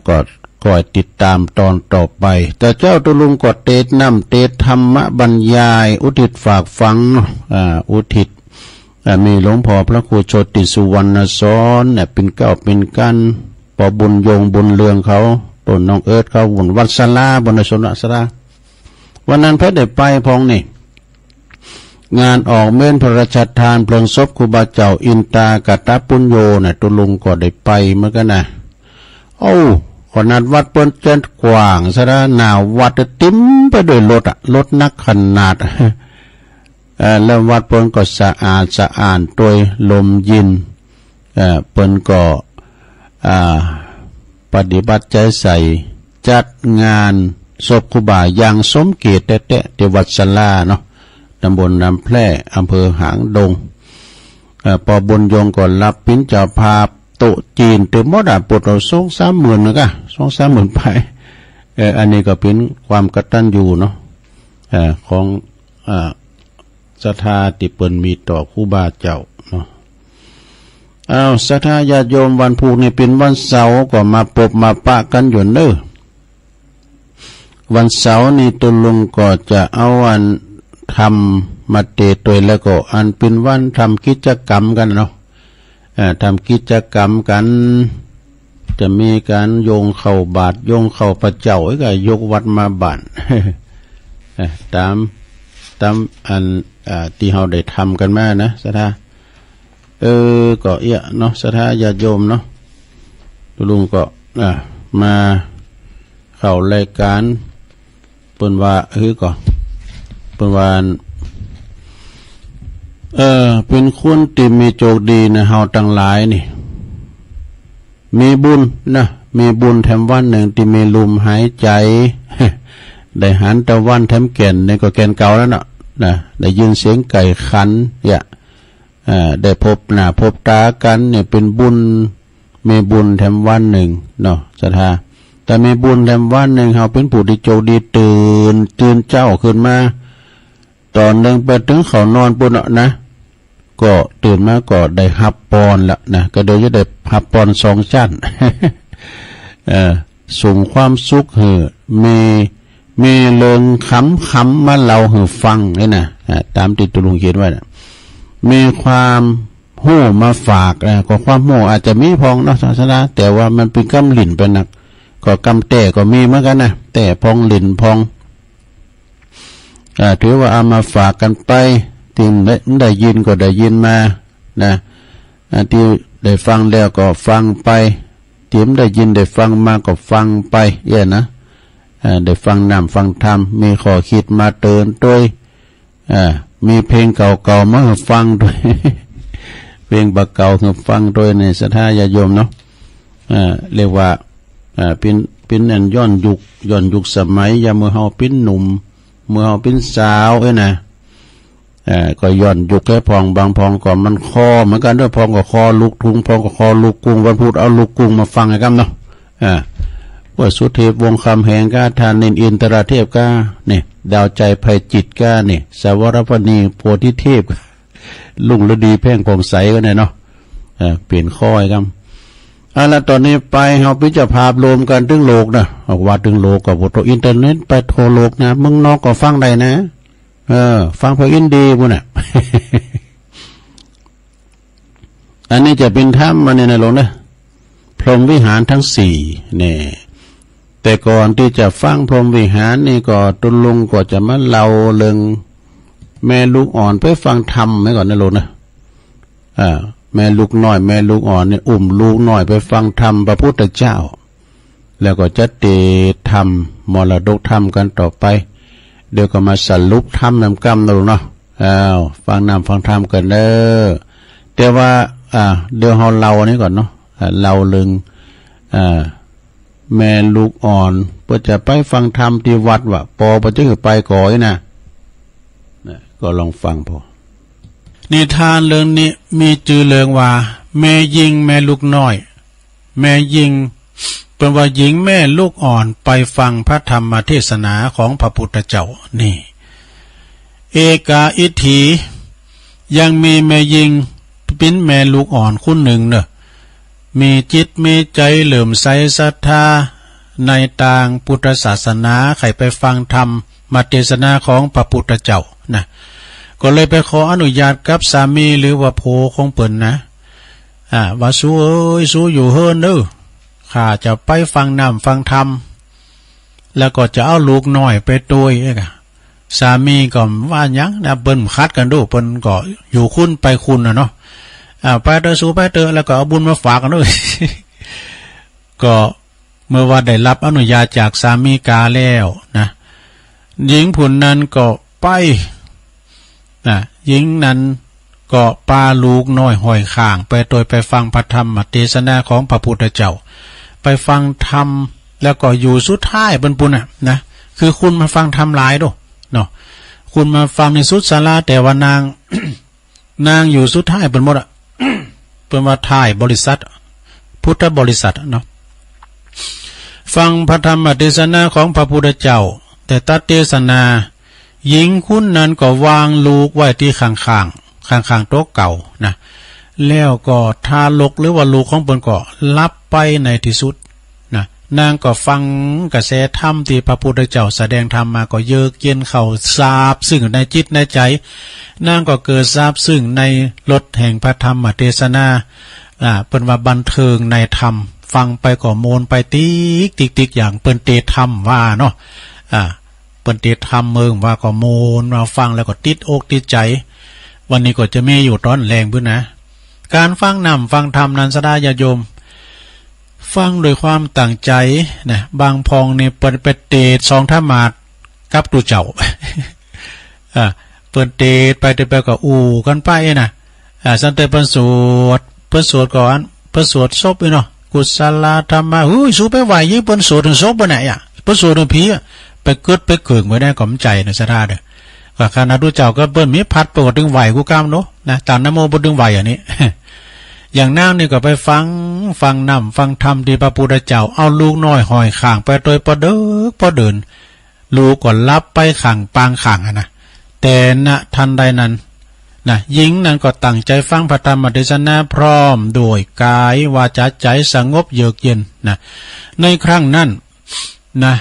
ก็คอยติดตามตอนต่อไปแต่เจ้าตุลุงก็เทศนำเทศธรรมบรรยายอุทิศฝากฝังอุทิศมีหลวงพ่อพระครูโชติสุวรรณสอนเป็นเก้าเป็นกันปอบุญยงบุญเรืองเขาต้นน้องเอิร์ธเขาบุญวัดสลาบุญชนสลาวันนั้นพระได้ไปพองนี่งานออกเม่นพระราชทานเพลิงศพครูบาเจ้าอินตากตปุญโญตุลุงก็ได้ไปเหมือนกันนะขนาดวัดเปิ้นเจนกว้างซะนะหน้าวัดติ้มไปด้วยรถนักขนาดแล้ววัดเปิ้นก็สะอาดโดยลมเย็นเปิ้นก็ปฏิบัติใจใส่จัดงานศพครูบาอย่างสมเกียรติแท้ๆที่วัดสลาเนาะตำบลน้ำแพร่อำเภอหางดงปอบุญยงก่อนรับปิ้นเจ้าภาพโตจีนถึงมดปวดเรา2-3 หมื่นนะกะ2-3 หมื่นไปอันนี้ก็เป็นความกตัญญูเนาะของศรัทธาที่เปิ้นมีต่อครูบาเจ้าเนาะศรัทธาญาติโยมวันพุธนี่เป็นวันเสาร์ก็มาพบมาปะกันอยู่เด้อวันเสาร์นี่ตุลุงก็จะเอาวันทำมาเตตัวแล้วก็อันเป็นวันทำกิจกรรมกันเนาะทำกิจกรรมกันจะมีการโยงเข่าบาทโยงเข่าพระเจ้าก็ยกวัดมาบานตามอันที่เราได้ทำกันมานะศรัทธาก็เนาะศรัทธาญาติโยมเนาะลุงก็มาเข้ารายการเปิ้นว่าก็เปิ้นว่าเป็นคนที่มีโชคดีนะเฮาทั้งหลายนี่มีบุญนะมีบุญแถมวันหนึ่งที่มีลมหายใจได้หันตะวันแถมแก่นนี่ก็แก่นเก่าแล้วเนาะได้ยินเสียงไก่ขันได้พบหน้าพบตากันเนี่ยเป็นบุญมีบุญแถมวันหนึ่งเนาะศรัทธาแต่มีบุญแถมวันหนึ่งเฮาเป็นผู้ที่โชคดีตื่นเจ้าขึ้นมาตอนนึงไปถึงเขานอนปุ่นนะก็ตื่นมาก็ได้หับปอนละนะก็โดยจะได้หับปอน2 ชั้นส่งความสุขเหมีเลิงคำมาเล่าให้ฟังนี่นะตามที่ตุลุงเขียนไว้นะมีความหู้มาฝากก็ความหู้อาจจะมีพองเนาะศาสนาแต่ว่ามันเป็นกำหลิ่นไปนักก็กำแต่ก็มีเหมือนกันนะแต่พองหลิ่นพองถือว่าเอามาฝากกันไปที่ได้ยินก็ได้ยินมานะที่ได้ฟังแล้วก็ฟังไปที่ได้ยินได้ฟังมาก็ฟังไปนะได้ฟังนำฟังธรรมมีข้อคิดมาเตือนด้วยมีเพลงเก่าๆมาฟังด้วย เพลงบักเก่าคือฟังด้วยในศรัทธาญาติโยมเนาะเรียกว่าเป็นอันย้อนยุคสมัยยามเมื่อเฮาเป็นหนุ่มเมื่อเฮาเป็นสาวนะก็ย้อนยุคแค่พองบางพองก็มันคอเหมือนกันด้วยพองก็คอลูกทุงพองก็คอลูกกุ้งวันพุธเอาลูกกุ้งมาฟังกันเนาะว่าสุเทพวงศ์คำแหงก้าทานอินทราเทพก้าเนี่ยดาวใจภัยจิตก้าเนี่ยสวรพณีโพธิเทพลุงฤดีแพ่งผ่องใสก็เนี่ยเนาะเปลี่ยนข้อยกันแล้วตอนนี้ไปเราพิจารณาโลมกันถึงโลกนะว่าถึงโลกกับโทรอินเทอร์เน็ตไปโทรโลกนะมึงนอกก็ฟังได้นะฟังเพลงอินดีบุญน่ะ อันนี้จะเป็นธรรมมาในโลกนะ พรหมวิหารทั้งสี่เนี่ยแต่ก่อนที่จะฟังพรหมวิหารนี่ก็ตุลงก็จะมาเล่าเรื่องแม่ลูกอ่อนไปฟังธรรมไหมก่อนนะโลนะแม่ลูกน้อยแม่ลูกอ่อนเนี่ยอุ้มลูกน้อยไปฟังธรรมพระพุทธเจ้าแล้วก็จะเตธรรมมรดกธรรมกันต่อไปเดี๋ยวก็มาสรุปธรรมนำกรรมนะลูกเนาะฟังนำฟังธรรมกันเด้อแต่ว่าเดี๋ยวเรานี้ก่อนเนาะเราเรื่องแม่ลูกอ่อนเพื่อจะไปฟังธรรมที่วัดว่าปอประจึงไปก่อยนะก็ลองฟังพอนิทานเรื่องนี้มีชื่อเรื่องว่าแม่ยิงแม่ลูกน้อยแม่ยิงเป็นว่าหญิงแม่ลูกอ่อนไปฟังพระธรรมเทศนาของพระพุทธเจ้านี่เอกาอิทธิยังมีแม่ยิงเป็นแม่ลูกอ่อนคนหนึ่งเนอะมีจิตมีใจเหลื่อมใสศรัทธาในทางพุทธศาสนาใครไปฟังธรรมมาเทศนาของพระพุทธเจ้านะก็เลยไปขออนุญาตกับสามีหรือว่าโพของเปิ่นนะว่าสู้เอ้ยสู้อยู่เฮิรนเด้อข้าจะไปฟังนำฟังธรรมแล้วก็จะเอาลูกน้อยไปตัวเองสามีก็ว่ายังนะเปิ้นคัดกันดูเปิ้นก็อยู่คุณไปคุณเนาะไปเตอสู้ไปเตอแล้วก็เอาบุญมาฝากกันด้วย ก็เมื่อว่าได้รับอนุญาตจากสามีกาแล้วนะหญิงผู้นั้นก็ไปหญิงนั้นก็ปาลูกน้อยห้อยข้างไปโดยไปฟังพระธรรมเทศนาของพระพุทธเจ้าไปฟังธรรมแล้วก็อยู่สุดท้ายบนปุ่นนะคือคุณมาฟังธรรมหลายด้วยเนาะคุณมาฟังในสุดศาลาแต่ว่านาง นางอยู่สุดท้ายเป็นหมดเป็นว่าท้ายบริษัทพุทธบริษัทเนาะฟังพระธรรมเทศนาของพระพุทธเจ้าแต่ตัดเทศนาหญิงคุณนั้นก็วางลูกไว้ที่ข้างโต๊ะเก่านะแล้วก็ทารกหรือว่าลูกของเปิ้นก็รับไปในที่สุดนะนางก็ฟังกระแสธรรมที่พระพุทธเจ้าแสดงธรรมมาก็เยือกเย็นเข้าซาบซึ่งในจิตในใจนางก็เกิดซาบซึ่งในรสแห่งพระธรรมเทศนาเปิ้นว่าบันเทิงในธรรมฟังไปก็โมนไปติ๊กอย่างเปิ้นเตธรรมว่าเนาะเปิ้นเตธรรมเมืองว่าก็โมนมาฟังแล้วก็ติดอกติดใจวันนี้ก็จะมีอยู่ตอนแรงพื้นนะการฟังนำฟังธรรมนั้นสดาญาโยมฟังโดยความตั้งใจนะบางพองเนี่ยเปิดไปเตะสองธรรมากับตูเจ้า เปิดเตะไปเตะไปก็อู่กันไปนะสันเตเปิ้นสวดก่อนเปิ้นสวดศพเนาะกุศลธรรมะสู้ไปไหวยิ่งเปิ้นสวดถึงศพบ่ไหนเปิ้นสวดถึงผีไปเกิดไปเกิงไว้ได้กำใจนะสดาเด้อว่าคณะดูเจ้าก็เปิ้นมีพัดปกดึงไหวกูกล้ามเนาะนะตามนโมบ่ดึงไหวอันนี้ อย่างนางนี่ก็ไปฟังนำฟังธรรมที่พระพุทธเจ้าเอาลูกน้อยห้อยข้างไปโดยพอเดินลูกก็รับไปข้างปางข้างนะแต่ณทันใดนั้นนะหญิงนั้นก็ตั้งใจฟังพระธรรมเทศนาพร้อมโดยกายวาจาใจสงบเยือกเย็นนะในครั้งนั้นนะ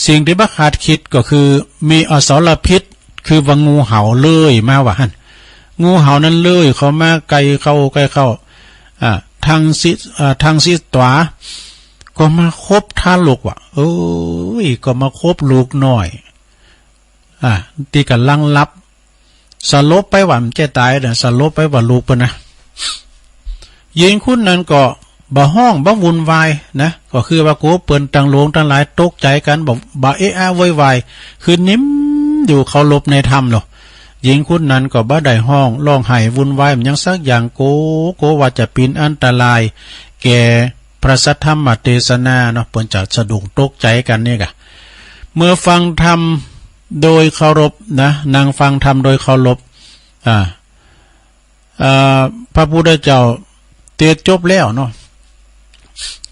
สิ่งที่บักขาดคิดก็คือมีอสรพิษคือว่างูเห่าเลื่อยมาว่าหั่นงูเห่านั้นเลื่อยเขามาไกลเข้าทางซีตวาก็มาคบท่าลูกว่ะก็มาคบลูกหน่อยตีกันลังลับสลบไปว่ามันจะตายนะสลบไปว่าลูกปะนะหญิงคุณนั้นก็บ่ห้องบ่วุ่นวายนะก็คือว่ากูเปิ้นตั้งโลงตั้งหลายตกใจกันบ่โวยวายคือนิ่มอยู่เขาลบในธรรมเนาะหญิงคุณนั้นก็บ่ได้ห้องร้องไห้วุ่นวายมันยังสักอย่างโกว่าจะเป็นอันตรายแก่พระสัทธรรมเทศนาเนาะเปิ้นจะสะดุ้งตกใจกันนี่กะเมื่อฟังธรรมโดยเคารพนะนางฟังธรรมโดยเคารพพระพุทธเจ้าเทศจบแล้วเนาะ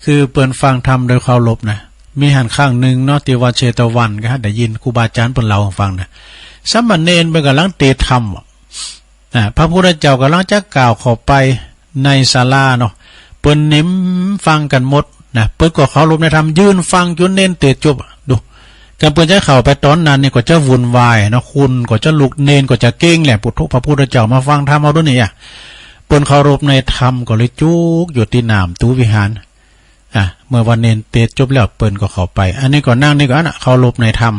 คือเปิ้นฟังธรรมโดยเคารพนะมีหันข้างหนึ่งเนาะที่ว่าเชตวันก็ได้ยินครูบาอาจารย์เปิ้นเล่าให้ฟังนะสามเณรเพิ่นกำลังเทศธรรมพระพุทธเจ้ากำลังจะกล่าวเข้าไปในศาลาเนาะเปิ้นนิ่มฟังกันหมดนะเปิ้นก็เคารพในธรรมยืนฟังจนเน้นเทศจบดูการเปิ้นจะเข้าไปตอนนั้นนี่ก็จะวุ่นวายเนาะคุณก็จะลุกเน้นก็จะเก่งแหละพระพุทธเจ้ามาฟังธรรมเอาด้วยนี่เปิ้นเคารพในธรรมก็เลยจุกอยู่ที่น้ำตูวิหาร เมื่อวันเนนเตจบแล้วเปิ้นก็เข้าไปอันนี้ก็นั่งนี่ก็น่ะเขาลบในธรรม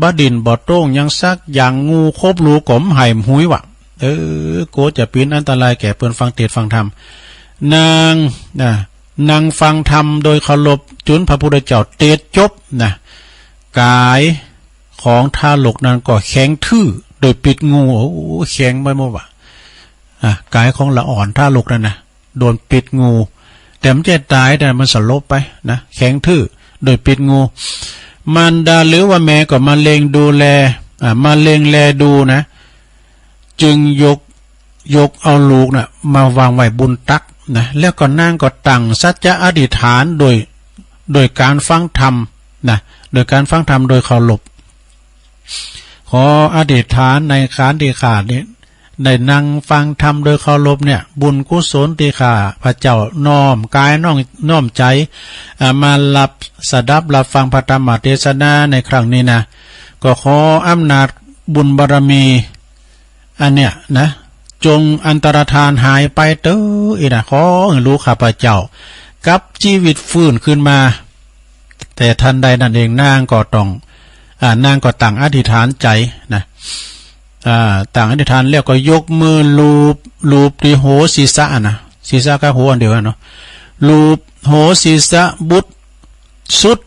บ่ดินบ่โต้งยังซักอย่างงูคบรูกลมไห่หุยวะโกจะปีนอันตรายแก่เปิ้นฟังเทศฟังธรรมนางฟังธรรมโดยเคารพจุนพระพุทธเจ้าเตจบกายของทารกนั้นก็แข็งทื่อโดยปิดงูแข็งไปหมดว่ะกายของละอ่อนทารกนั่นนะโดนปิดงูแต่มันจะตายแต่มันสลบไปนะแข็งทื่อโดยปิดงูมารดาหรือว่าแม่ก็มาเล็งดูแลมาเล็งแลดูนะจึงยกเอาลูกนะมาวางไว้บนตักนะแล้วก็นั่งก็ตั้งสัจจะอธิษฐานโดยการฟังธรรมนะโดยการฟังธรรมโดยเคารพขออธิษฐานในคานที่ขาดนี้ได้นั่งฟังธรรมโดยเคารพเนี่ยบุญกุศลที่ข้าพระเจ้าน้อมกายน้อมใจมารับสดับรับฟังพระธรรมเทศนาในครั้งนี้นะก็ขออำนาจบุญบารมีอันเนี้ยนะจงอันตรธานหายไปเต้อขอรู้ข้าพเจ้ากับชีวิตฟื้นขึ้นมาแต่ทันใดนั่นเองนางก็ต้องนางก็ตั้งอธิษฐานใจนะต่างอธิษฐานแล้วก็ยกมือลูบที่โหศีรษะนะศีรษะกับหัวอันเดียวกันเนาะลูบโหศีรษะบุตรสุด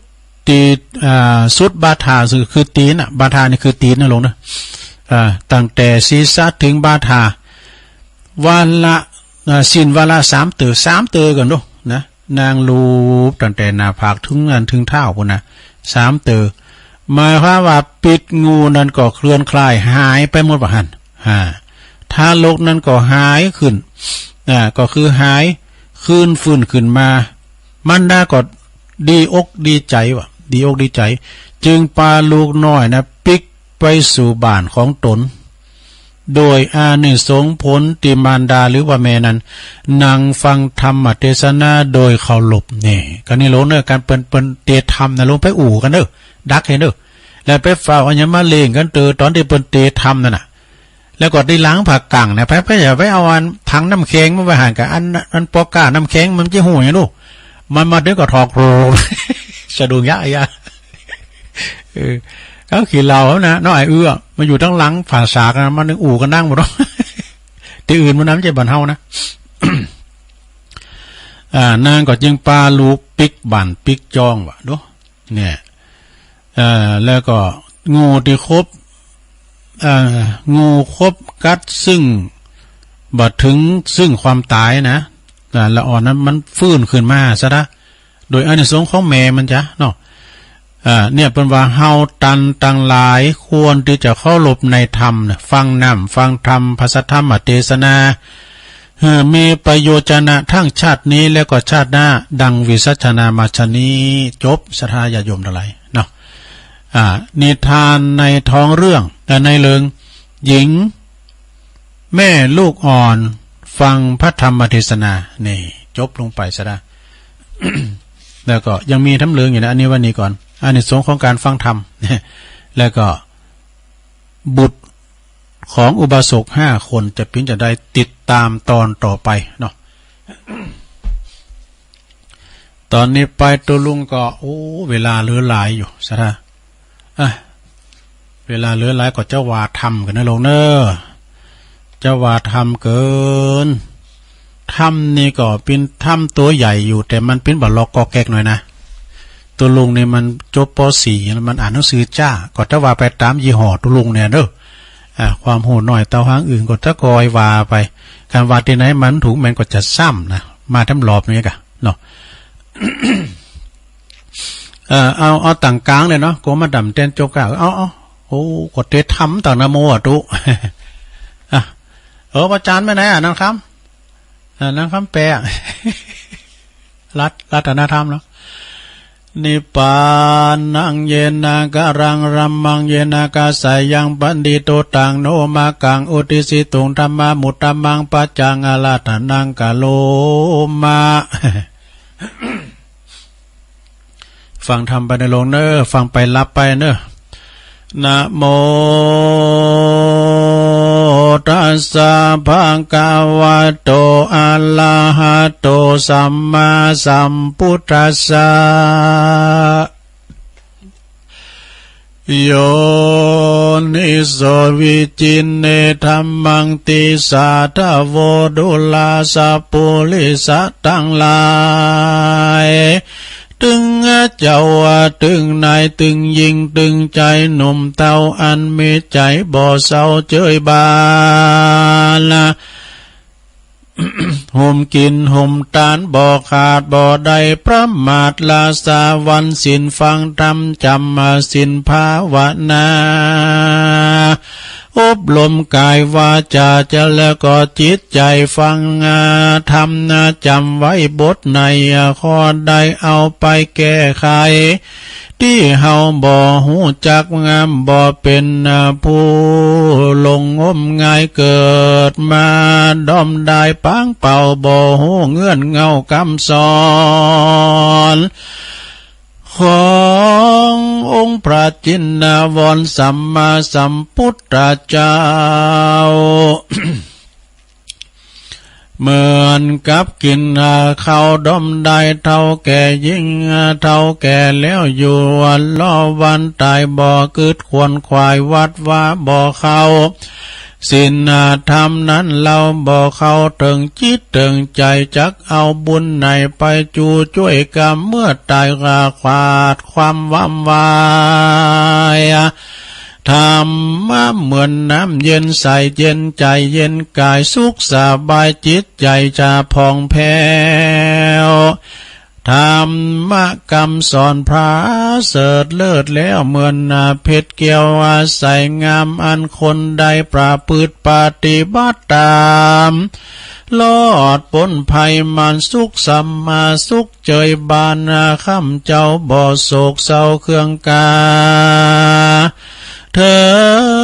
ตีสุดบาทาคือตีนบาทานี่คือตีนนะลงนะตั้งแต่ศีรษะถึงบาทาวันละสินวันละ3 เตือกันดูนะนางลูบตั้งแต่หน้าผากถึงเท้าพุ่นนะ3 เตือหมายความว่าปิดงูนั้นก็เคลื่อนคลายหายไปหมดว่าหั่นทารกนั้นก็หายขึ้นก็คือหายคืนฟื้นขึ้นมามันได้ก็ดีอกดีใจว่ะดีอกดีใจจึงพาลูกน้อยนะปิกไปสู่บ้านของตนโดยอานิสงส์ผลติมารดาหรือว่าแม่นั้นนั่งฟังธรรมเทศนาโดยเคารพนี่กันนี่ลงเนอะการเปิ้นเตธรรมนะลงไปอู่กันเนอะดักเห็นเนอะแล้วไปฝ่าอัญมาเลงกันตอนที่เปิ้นเตธรรมนั่นน่ะแล้วก็ได้ล้างผักกังนะไปอย่าไปเอาอันถังน้ำแข็งมาไปหั่นกับอันปอกก้าน้ำแข็งมันจะหูอย่างนู้มันมาเดี๋ยวก็ถอกโรสะดุ้งยะเขาขี่เรานะน้อยมาอยู่ทั้งหลังฝาสากนะมันนึงอู่กันนั่งหมดแล้วที่อื่นมันน้ำใจบันเฮานะ นางก็จึงปาลูกปิกบั่นปิกจองวะดูเนี่ยแล้วก็งูที่ครบงูครบกัดซึ่งบัดถึงซึ่งความตายนะละอ่อนนั้นมันฟื้นขึ้นมาซะนะโดยอานิสงส์ของแม่มันจ้ะเนาะเนี่ยเป็นว่าเฮาตังหลายควรที่จะเข้าหลบในธรรมฟังฟังธรรมภาษาธรรมเทศนามีประโยชนะทั้งชาตินี้แล้วก็ชาติหน้าดังวิสัชนามาชนี้จบศรัทธาญาติโยมทั้งหลายเนาะนิทานในท้องเรื่องแต่ในเรื่องหญิงแม่ลูกอ่อนฟังพระธรรมเทศนานี่จบลงไปซะนะ แล้วก็ยังมีทั้งเรื่องอยู่นะอันนี้วันนี้ก่อนอานิสงส์ของการฟังธรรม แล้วก็บุตรของอุบาสก5 คนจะพิจารณาได้ติดตามตอนต่อไปเนาะ ตอนนี้ไปตัวลุงก็เวลาเหลือหลายอยู่ซะนะเวลาเหลือหลายก็จะว่าทำกันนะลงเนอจะว่าทำเกินทำนี่ก็เป็นทำตัวใหญ่อยู่แต่มันเป็นบล็อกกอแกกหน่อยนะตัวลุงนี่มันจบป.4 มันอ่านหนังสือจ้าก็จะว่าไปตามยี่ห้อตัวลุงเนี่ยเด้อความโหดหน่อยเตาหางอื่นก็จะกอยว่าไปการว่าที่ไหนมันถูกมันก็จะซ้ำนะมาทำหลอบนี่กะเนาะ เอาต่างกลางเลยเนาะโกมาดำเต้นโจกะกดเตะทำต่างนโมอ่ะตุอาจารย์ไปไหนนั่งคำนั่งคำแปลรัตนธรรมเนาะนิปานังเยนาการังรัมมังเยนากาสายังปันดิโตตังโนมากังอุติสิตุงธรรมามุตตมังปัจจังอาลาทนังกะโลมา ฟังทำไปในโลงเนอฟังไปรับไปเนอนะโมตัส สะภะคะวะโตอะระหะโตสัมมาสัมพุทธัสสะโยนิโสวิจินเนธัมมังติสาทะโวดุลาสะปุริสะทั้งหลายตึงเจ้าตึงนายตึงยิงตึงใจหนุ่มเต้าอันมีใจบ่เศร้าเจยบานห่มกินห่มตานบ่ขาดบ่ได้ประมาทลาสาวันสินฟังธรรมจำสินภาวนาอบรมกายวาจาจะแล้วก็จิตใจฟังธรรมจำไว้บทในข้อใดเอาไปแก้ไขที่เฮาบ่หูจักงามบ่เป็นผู้ลงงมงายเกิดมาด้อมได้ปังเป่าบ่หูเงื่อนเงากำสอนขององค์พระจินนาวรสัมมาสัมพุทธเจ้า เหมือนกับกินข้าวดมได้เท่าแก่ยิ่งเท่าแก่แล้วอยู่วันล้อวันตายบ่กึดควรควายวัดว่าบ่เข้าศีลธรรมนั้นเราบ่เข้าถึงจิตถึงใจจักเอาบุญในไปจูช่วยกรรมเมื่อตายราขาดความว่ำวายธรรมะเหมือนน้ำเย็นใสเย็นใจเย็นกายสุขสบายจิตใจจะผ่องแผ้วธรรมะคำสอนพระเสริฐเลิศแล้วเหมือนเพชรเกี่ยวอาศัยงามอันคนใดประพฤติปฏิบัติตามลอดพ้นภัยมันสุขสัมมาสุขเจยบานข้ามเจ้าบ่โศกเศร้าเครื่องกาเถิ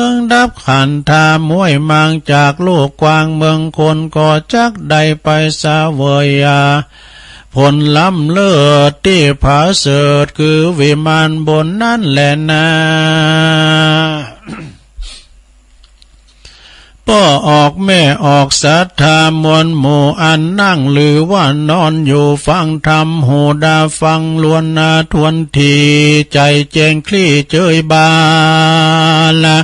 งดับขันธามวยมังจากโลกกว้างเมืองคนก็จักได้ไปสาเวยผลล้ำเลิศที่ผาเสดคือวิมานบนนั่นแหละนะพ่อออกแม่ออกศรัทธามวลหมู่อันนั่งหรือว่านอนอยู่ฟังธรรมหูดาฟังล้วนทวนทีใจแจ้งคลี่เจยบาละ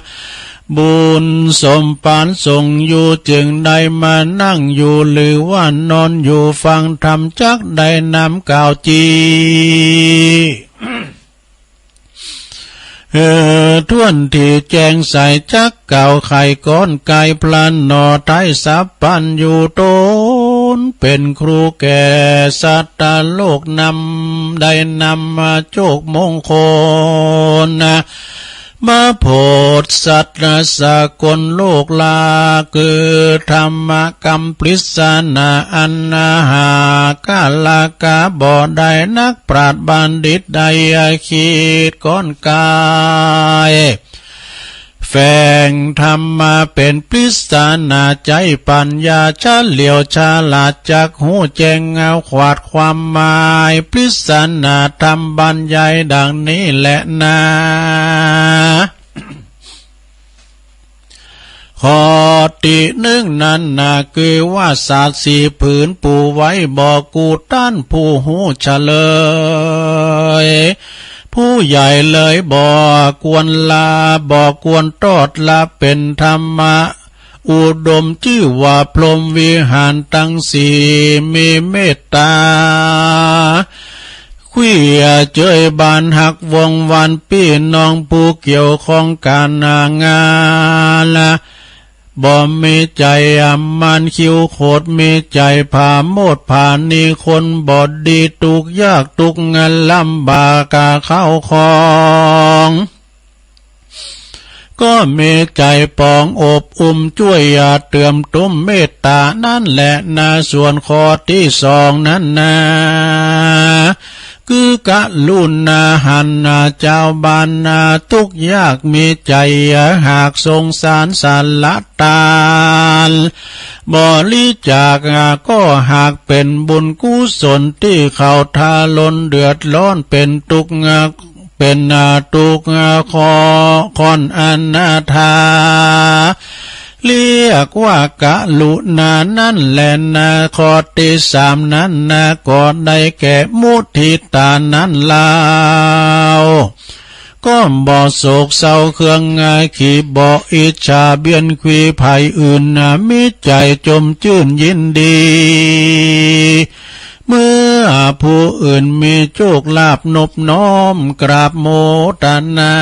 บุญสมปานส่งอยู่จึงได้มานั่งอยู่หรือว่านอนอยู่ฟังธรรมจักได้นำกล่าวจีท่วนที่แจงใส่จักเก่าไข่ก้อนไก่พลันหนอไทยสับปันอยู่ต้นเป็นครูแก่สัตว์โลกนำได้นำมาโชคมงคลมาโพธสัตว์สากลโลกลาคือธรรมกรรมปริศนาอันนาหากาลากาบ่ได้นักปราชญ์บัณฑิตใดคิดก้อนกายแฝงธรรมาเป็นปริศนาใจปัญญาเฉลียวฉลาดจักหูแจ้งเงาขวาดความหมายปริศนาธรรมบรรยายดังนี้แหละนะข้อที่หนึ่งนั้นคือว่าศาสตร์สี่ผืนปูไว้บอกกูต้านผู้หูเฉลยผู้ใหญ่เลยบอกกวนลาบอกกวนตอดลาเป็นธรรมะอุดมชื่อว่าพรหมวิหารตั้งสี่มีเมตตาคุยเจยบานหักวงวันพี่น้องผู้เกี่ยวข้องการงานบ่มีใจมันคิวโคตรมีใจผ่าโมดผ่านนี่คนบ่ดีตุกยากตุกเงินลำบากเข้าของก็มีใจปองอบอุ่มช่วยเติมตุ้มเมตตานั่นแหละนะส่วนข้อที่สองนั้นนะคือกะลุนาหันนาเจ้าบ้านนาทุกยากมีใจหากสงสารสารละตาลบริจาคก็หากเป็นบุญกุศลที่เขาทาลนเดือดร้อนเป็นทุกข์เป็นทุกข์คอนอนาถาเลี้ย กว่ากะลุนานั่นแลนาข้อที่สามนั้นนาก็ได้แก่มุทิตานั้นลาวก็บ่โศกเศร้าเครื่องงายขี่บ่อิจฉาเบียนคุยภัยอื่นนะมิใจจมชื่นยินดีเมื่อผู้อื่นมีโชคลาภนบน้อมกราบโมทนา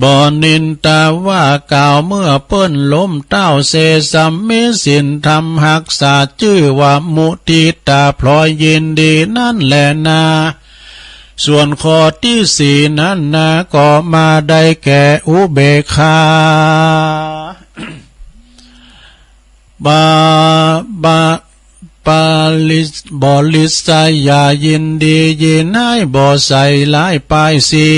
บ่นินตาว่ากล่าวเมื่อเปิ้นล้มเต้าเสสัมมิสินทำหักษาชื่อว่ามุทิตาพลอยยินดีนั่นแหละนาส่วนข้อที่สี่นั้นนะก็มาได้แก่อุเบกขาบริสยายินดียินให้บ่ใส่ลายปลายสี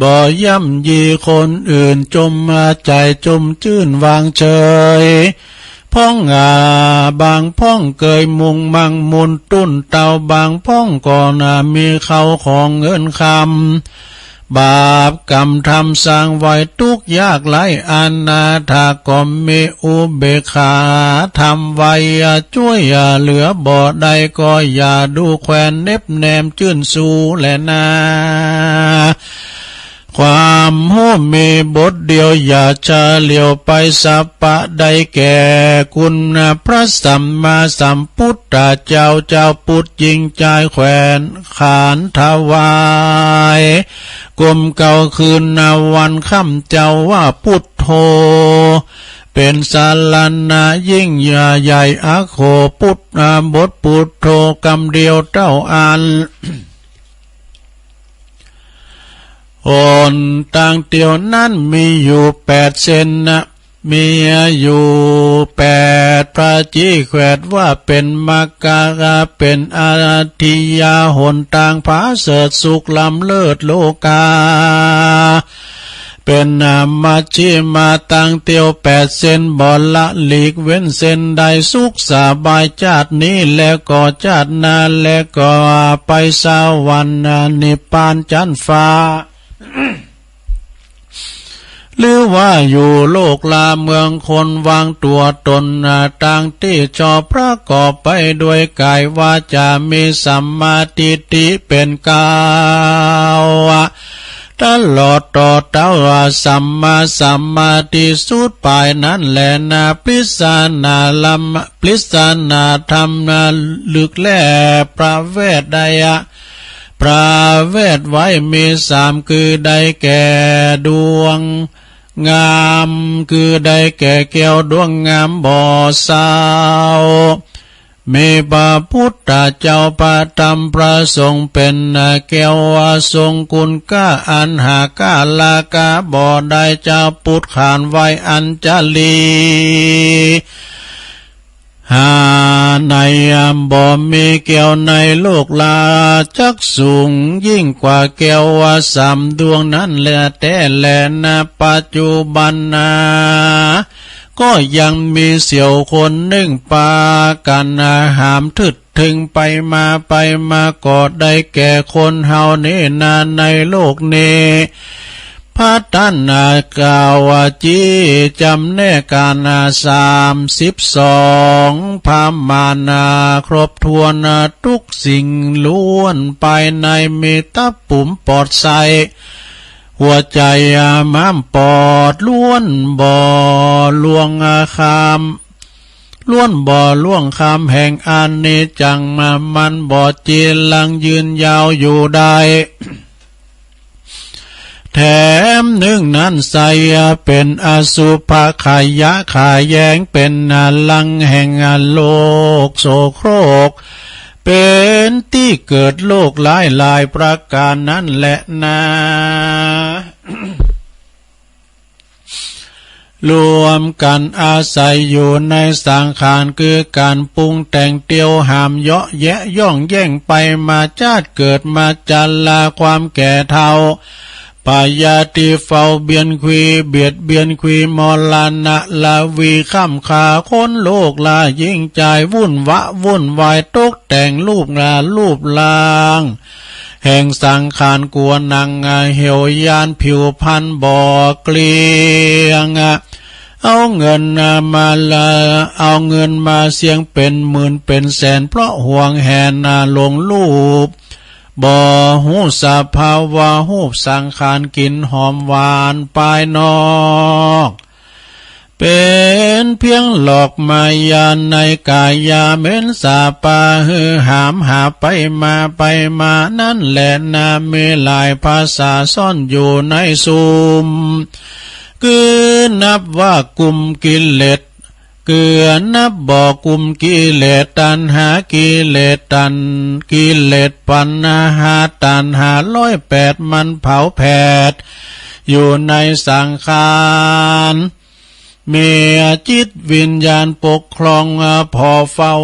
บ่ย่ำยีคนอื่นจมมาใจจมชื่นวางเฉยพ้องบางพ้องเกยมุงมังมุนตุ้นเต่าบางพ้องก่อนมีเขาของเงินคำบาปกรรมทำสร้างไว้ทุกยากหลายอันนาถ้าก็มีอุเบกขาทำไว้ช่วยเหลือบ่ได้ก็อย่าดูแควนเน็บแนมจื่นสูแลนาความโหมีบทเดียวอย่าจะเลี้ยวไปสัปปะได้แก่คุณพระสัมมาสัมพุทธเจ้าพุทธยิงใจแขวนขานถวายกลมเก่าคืนนาวันค่ำเจ้าว่าพุทโธเป็นสารณะยิ่งใหญ่อาโคพุทธบทพุทโธกำเดียวเจ้าอันหนต่างเตียวนั้นมีอยู่8 เซนนะมีอยู่8 พระจีแขวดว่าเป็นมากาเป็นอาทิยาหนต่างผาเสดสุขลำเลิศโลกาเป็นมัชชิมาตังเตียว8 เซนบ่ละหลีกเว้นเส้นใดสุขสบายชาตินี้แล้วก็ชาติหน้าแล้วก็ไปสวรรค์นิพพานจันฟ้าหรือว่าอยู่โลกลาเมืองคนวางตัวตนต่างที่ชอบประกอบไปด้วยกายว่าจะมีสัมมาทิฏฐิเป็นกาวตลอดต่อเต้าสัมมาทิสุดปลายนั้นแหละนาปิสานาลัมปิสานาธรรมนาลึกแล่ประเวทใดประเวทไว้มี3คือได้แก่ดวงงามคือได้แก่แก้วดวงงามบ่อสาวมีพระพุทธเจ้าพระธรรมพระสงฆ์เป็นแก้วทรงคุณก้าอันหากาลากาบ่ได้เจ้าพุทธขานไว้อัญจลีหาในบ่มีแก้วในโลกลาจักสูงยิ่งกว่าแก้ว3 ดวงนั้นแลแต่แลนะปัจจุบันก็ยังมีเสี่ยวคนหนึ่งปากันหามทึดถึงไปมาก็ได้แก่คนเฮานี่นาในโลกนี้พระท่านกล่าวจีจำแนกการ32พามานาครบทวนทุกสิ่งล้วนไปในมีตะปุ่มปอดใสหัวใจม้ามปอดล้วนบ่อลวงคำล้วนบ่อล่วงคำแห่งอันนี้จังมันบ่จีลังยืนยาวอยู่ได้แถมหนึ่งนั้นใสเป็นอสุภขายะขาแย้งเป็นลังแห่งโลกโสโครกเป็นที่เกิดโลกหลายประการนั่นแหละนะรวมกันอาศัยอยู่ในสังขารคือการปรุงแต่งเตียวหามเยาะแยะย่องแย่งไปมาชาติเกิดมาจันลาความแก่เฒ่าปายาติเฝ้าเบียนคุยเบียดเบียนคุยมรณะลาวีข้ามขาคนโลกลายิ่งใจวุ่นวายตกแต่งรูปลาง แห่งสังขารกลัวนังเหี่ยวยานผิวพันบ่อเกลียงเอาเงินมาเสียงเป็นหมื่นเป็นแสนเพราะห่วงแหนลงรูปบ่หูสภาวะหูสังขารกินหอมหวานปลายนอกเป็นเพียงหลอกมายาในกายาเหม็นสาปาหือหามหาไปมานั่นแหละนามีหลายภาษาซ่อนอยู่ในซุมคือนับว่ากลุ่มกิเลสเกือนับบ่อกลุ่มกิเลสตัณหากิเลสปัญหาตัณหา108มันเผาแผดอยู่ในสังขารมีจิตวิญญาณปกครองพอเฝ้า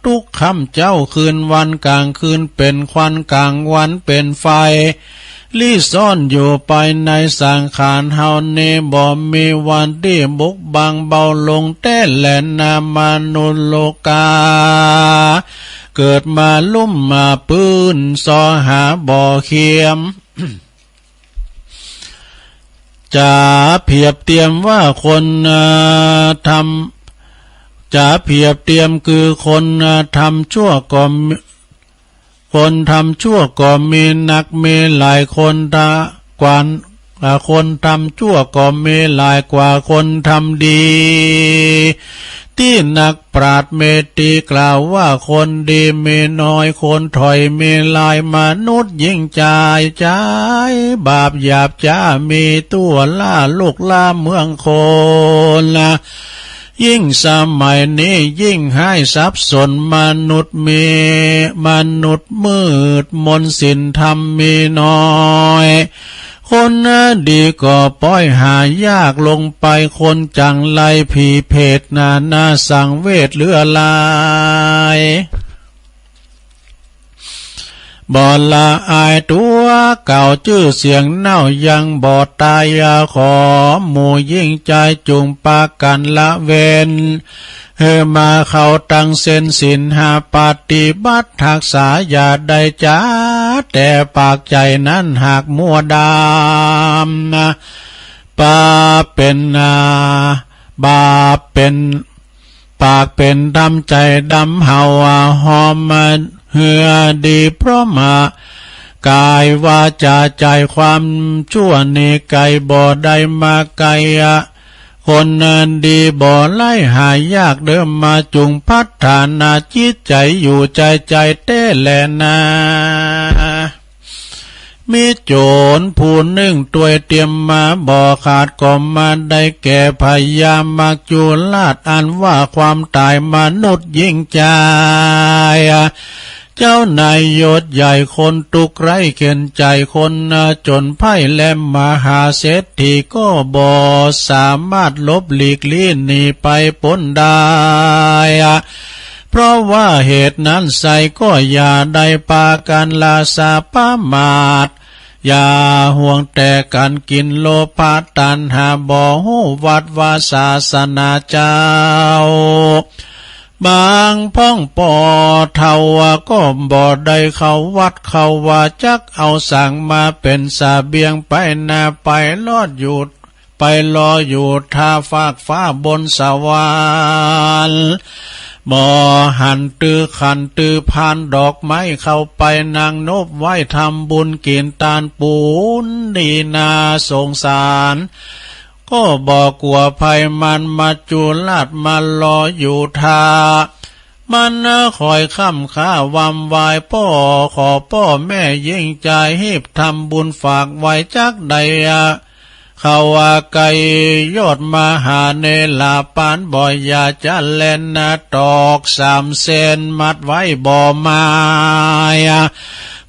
ทุกค่ำเจ้าคืนวันกลางคืนเป็นควันกลางวันเป็นไฟลี่ซ่อนอยู่ไปในสังขารเฮานี้บ่มีวันที่บุกบังเบาลงแต่แหลนามนุษย์โลกาเกิดมาลุ่มมาปื้นซอหาบ่อเขียม จะเพียบเทียมว่าคนจะเพียบเทียมคือคนทำชั่วก็มีนักมีหลายคนคนทำชั่วก็มีหลายกว่าคนทำดีที่นักปราชญ์เมตีกล่าวว่าคนดีมีน้อยคนถอยมีหลายมนุษย์ยิ่งใจบาปหยาบจ้ามีตัวล่าลูกล่าเมืองคนยิ่งสมัยนี้ยิ่งให้สับสนมนุษย์มืดมนสินธรรมมีน้อยคนดีก็ปล่อยหายากลงไปคนจังไรผีเพศนาสังเวชเลือลายบ่ละอายตัวเก่าชื่อเสียงเน่ายังบ่ตายขอหมู่ยิ่งใจจุงปากันละเวนมาเข้าตั้งเส้นศีลหาปฏิบัติทักษาอย่าได้จ้าแต่ปากใจนั้นหากมัวดำปาเป็นบาปเป็นปากเป็นดำใจดำเห่าหอมเหือดีเพราะมากายวาจาใจความชั่วนี้ไกลบ่ได้มาไกลคนดีบ่ไล่หายากเดิมมาจุงพัฒนาจิตใจอยู่ใจเต้แลนามีโจรผู้หนึ่งตัวเตรียมมาบ่ขาดก็มาได้แก่พยามักจุลาดอันว่าความตายมนุษย์ยิ่งใจเจ้านายยศใหญ่คนตุกไร้เข็นใจคนจนไพ่แลมมหาเศรษฐีก็บ่สามารถลบหลีกลี่หนีไปพ้นได้เพราะว่าเหตุนั้นใส่ก็อย่าได้ปากันลาสาปามาดอย่าห่วงแต่การกินโลภะตัณหาบ่ฮู้วัดว่าศาสนาเจ้าบางพ้องปอเท่าก็บ่ได้เข้าวัดเข้าว่าจักเอาสั่งมาเป็นสาเบียงไปนาไปลอดอยู่ไปรออยู่ท่าฟากฟ้าบนสวรรค์บ่หันตือขันตือพานดอกไม้เข้าไปนางนบไว้ทำบุญกินตาลปูนดีนาสงสารก็บอกกลัวภัยมันมาจุลาดมารออยู่ท่ามันคอยค่ำข้าวำวายพ่อขอพ่อแม่ยิ่งใจหีบทำบุญฝากไว้จักใดเขาว่าไกยอดมหาเนลาปานบ่อยอย่าจะเล่นตอก3 เส้นมัดไว้บ่มา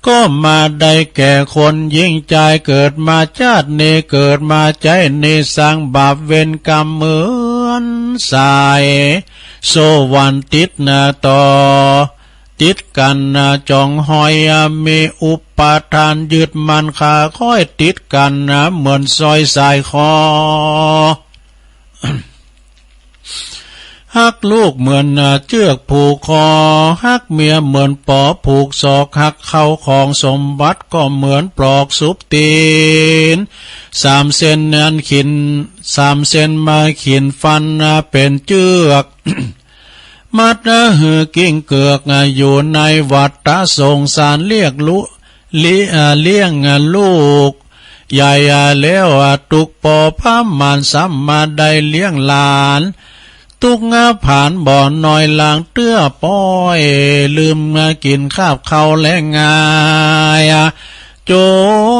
ก็มาได้แก่คนยิ่งใจเกิดมาชาตินี้เกิดมาใจนี้สร้างบาปเวรกรรมเหมือนสายโซวันติดต่อติดกันจองหอยมีอุปาทานยึดมันขาค่อยติดกันเหมือนซอยสายคอ ฮักลูกเหมือนเชือกผูกคอฮักเมียเหมือนปอผูกศอกฮักเข้าของสมบัติก็เหมือนปลอกซุปตีน3 เส้นนั้นขิน3 เส้นมาขินฟันเป็นเชือก มัดหือกิ้งเกือกอยู่ในวัดตะสงสารเรียกเลี้ยงลูกใหญ่แล้วตุกปอพามันซ้ำมาได้เลี้ยงหลานตุกผ่านบ่อนน้อยลางเตื้อป้อยลืมกินข้าวเขาและงายจ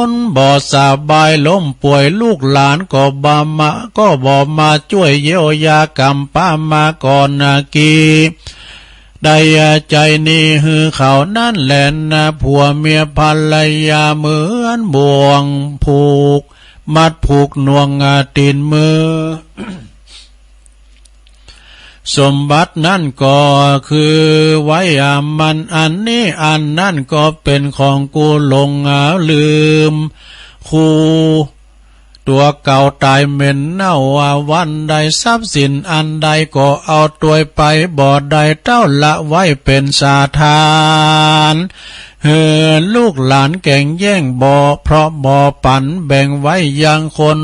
นบ่สบายล้มป่วยลูกหลานก็บ่มาช่วยเยียวยากรรมป้ามาก่อนกีได้ใจนี่หือเขานั่นแหละผัวเมียภรรยาเหมือนบ่วงผูกมัดผูกหน่วงตีนมือ สมบัตินั่นก็คือไว้มันอันนี้อันนั่นก็เป็นของกูหลงลืมคู่ตัวเก่าตายเหม็นเน่าวันใดทรัพย์สินอันใดก็เอาตัวไปบ่อใดเต้าละไว้เป็นสาทานลูกหลานแก่งแย่งบ่อเพราะบ่อปันแบ่งไว้ยังคน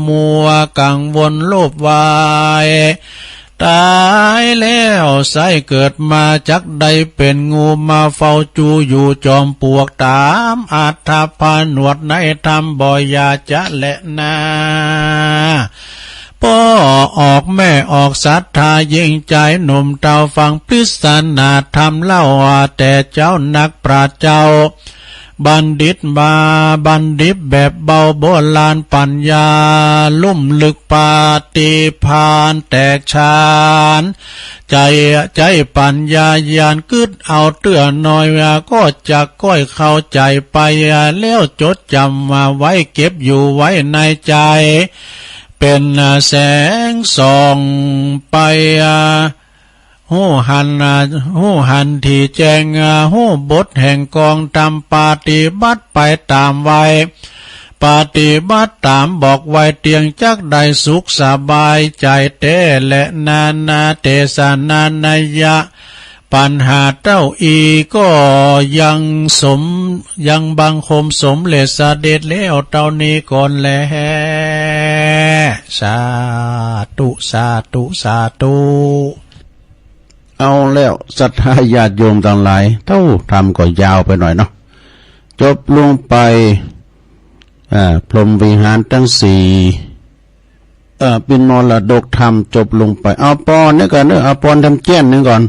มัวกังวลโลภวายตายแล้วไส้เกิดมาจักใดเป็นงูมาเฝ้าจูอยู่จอมปลวกตามอัฏฐพานวดในธรรมบ่อยาจะและนาพ่อออกแม่ออกศรัทธายิ่งใจหนุ่มเต่าฟังพิศนาธรรมเล่าแต่เจ้านักปราชญ์เจ้าบัณฑิตแบบเบาโบราณปัญญาลุ่มลึกปาฏิภาณแตกฉานใจปัญญายานกึดเอาเตื้อน้อยก็จะก้อยเข้าใจไปแล้วจดจำมาไว้เก็บอยู่ไว้ในใจเป็นแสงส่องไปหูหันที่แจงหูบทแห่งกองทำปฏิบัติไปตามไว้ปฏิบัติตามบอกไว้เตียงจักได้สุขสบายใจเตและนาเตสนานายะปัญหาเต้าอีก็ยังบังคมสมเลสเด็จแล้วเต้านี้ก่อนแลสาธุสาธุสาธุเอาแล้วศรัทธาญาติโยมทั้งหลายเท่าทำก็ยาวไปหน่อยเนาะจบลงไปพรหมวิหารทั้ง4เป็นมรดกธรรมจบลงไปเอาปอนนี่ก่อนเอาปอนทำแจ้นนึงก่อน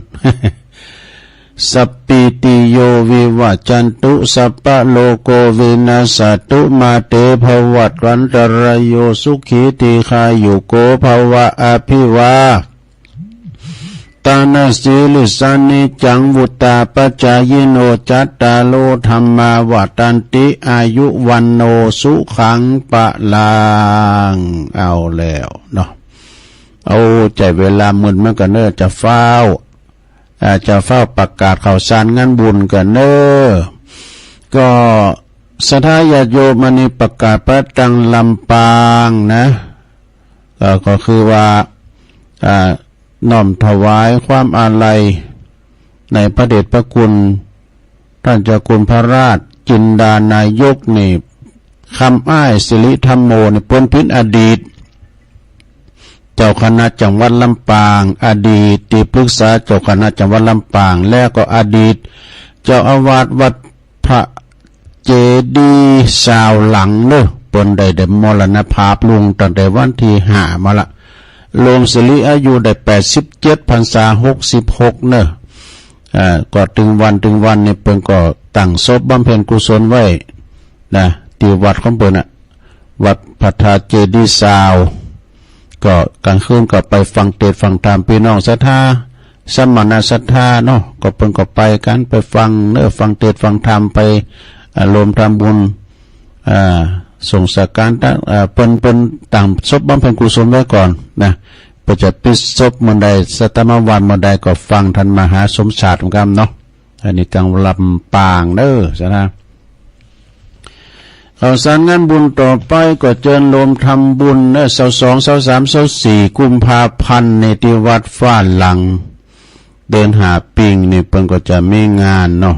สัปปิติโยวิวัจจันตุสัพพะโลโกวินาศตุมาเตภวัตวันตรายโยสุขีติขายุโกภวะอภิวาตานาสีลิสานิจังวุตตาปัจจายโนจัตตาโลธรรมาวัตันติอายุวันโนสุขังปะลางเอาแล้วเนาะเอาใจเวลามึนมันกันเนอจะเฝ้าประกาศข่าวสารงานบุญกันเนอก็ศรัทธาญาติโยมอันนี้ประกาศพระตังลำปางนะก็คือว่าน้อมถวายความอาลัยในพระเดชพระคุณท่านเจ้าคุณพระราชจินดานายกนี่คำอ้ายสิริธรรมโมนี่พ้นพิษอดีตเจ้าคณะจังหวัดลำปางอดีตที่ปรึกษาเจ้าคณะจังหวัดลำปางและก็อดีตเจ้าอาวาสวัดพระเจดีย์สาวหลังเนอะปนได้มรณภาพลงตั้งแต่วันที่5มาละลงสิริอายุได้87พรรษา66เนอะก็ถึงวันนี่เพิ่นก็ตั้งศพบำเพ็ญกุศลไว้นะที่วัดของเพิ่นวัดพระเจดีย์สาวก็กลางคืนก็ไปฟังเทศน์ฟังธรรมพี่น้องศรัทธาสมณศรัทธาเนาะก็เพิ่นก็ไปกันไปฟังฟังเทศน์ฟังธรรมไปรวมทำบุญส่งสักการเพิ่นต่างศพบำเพ็ญกุศลไว้ก่อนนะเพื่อจะปิดศพมันใดสัตมวันมันใดก็ฟังท่านมหาสมศาสตร์กันเนาะอันนี้จังลำปางเด้อนะ ข่าวสารงานบุญต่อไปก็เจิญโลมทำบุญเน22 23 24กุมภาพันธ์ในที่วัดฟ้าหลังเดินหาปิงนี่เพิ่นก็จะมีงานเนาะ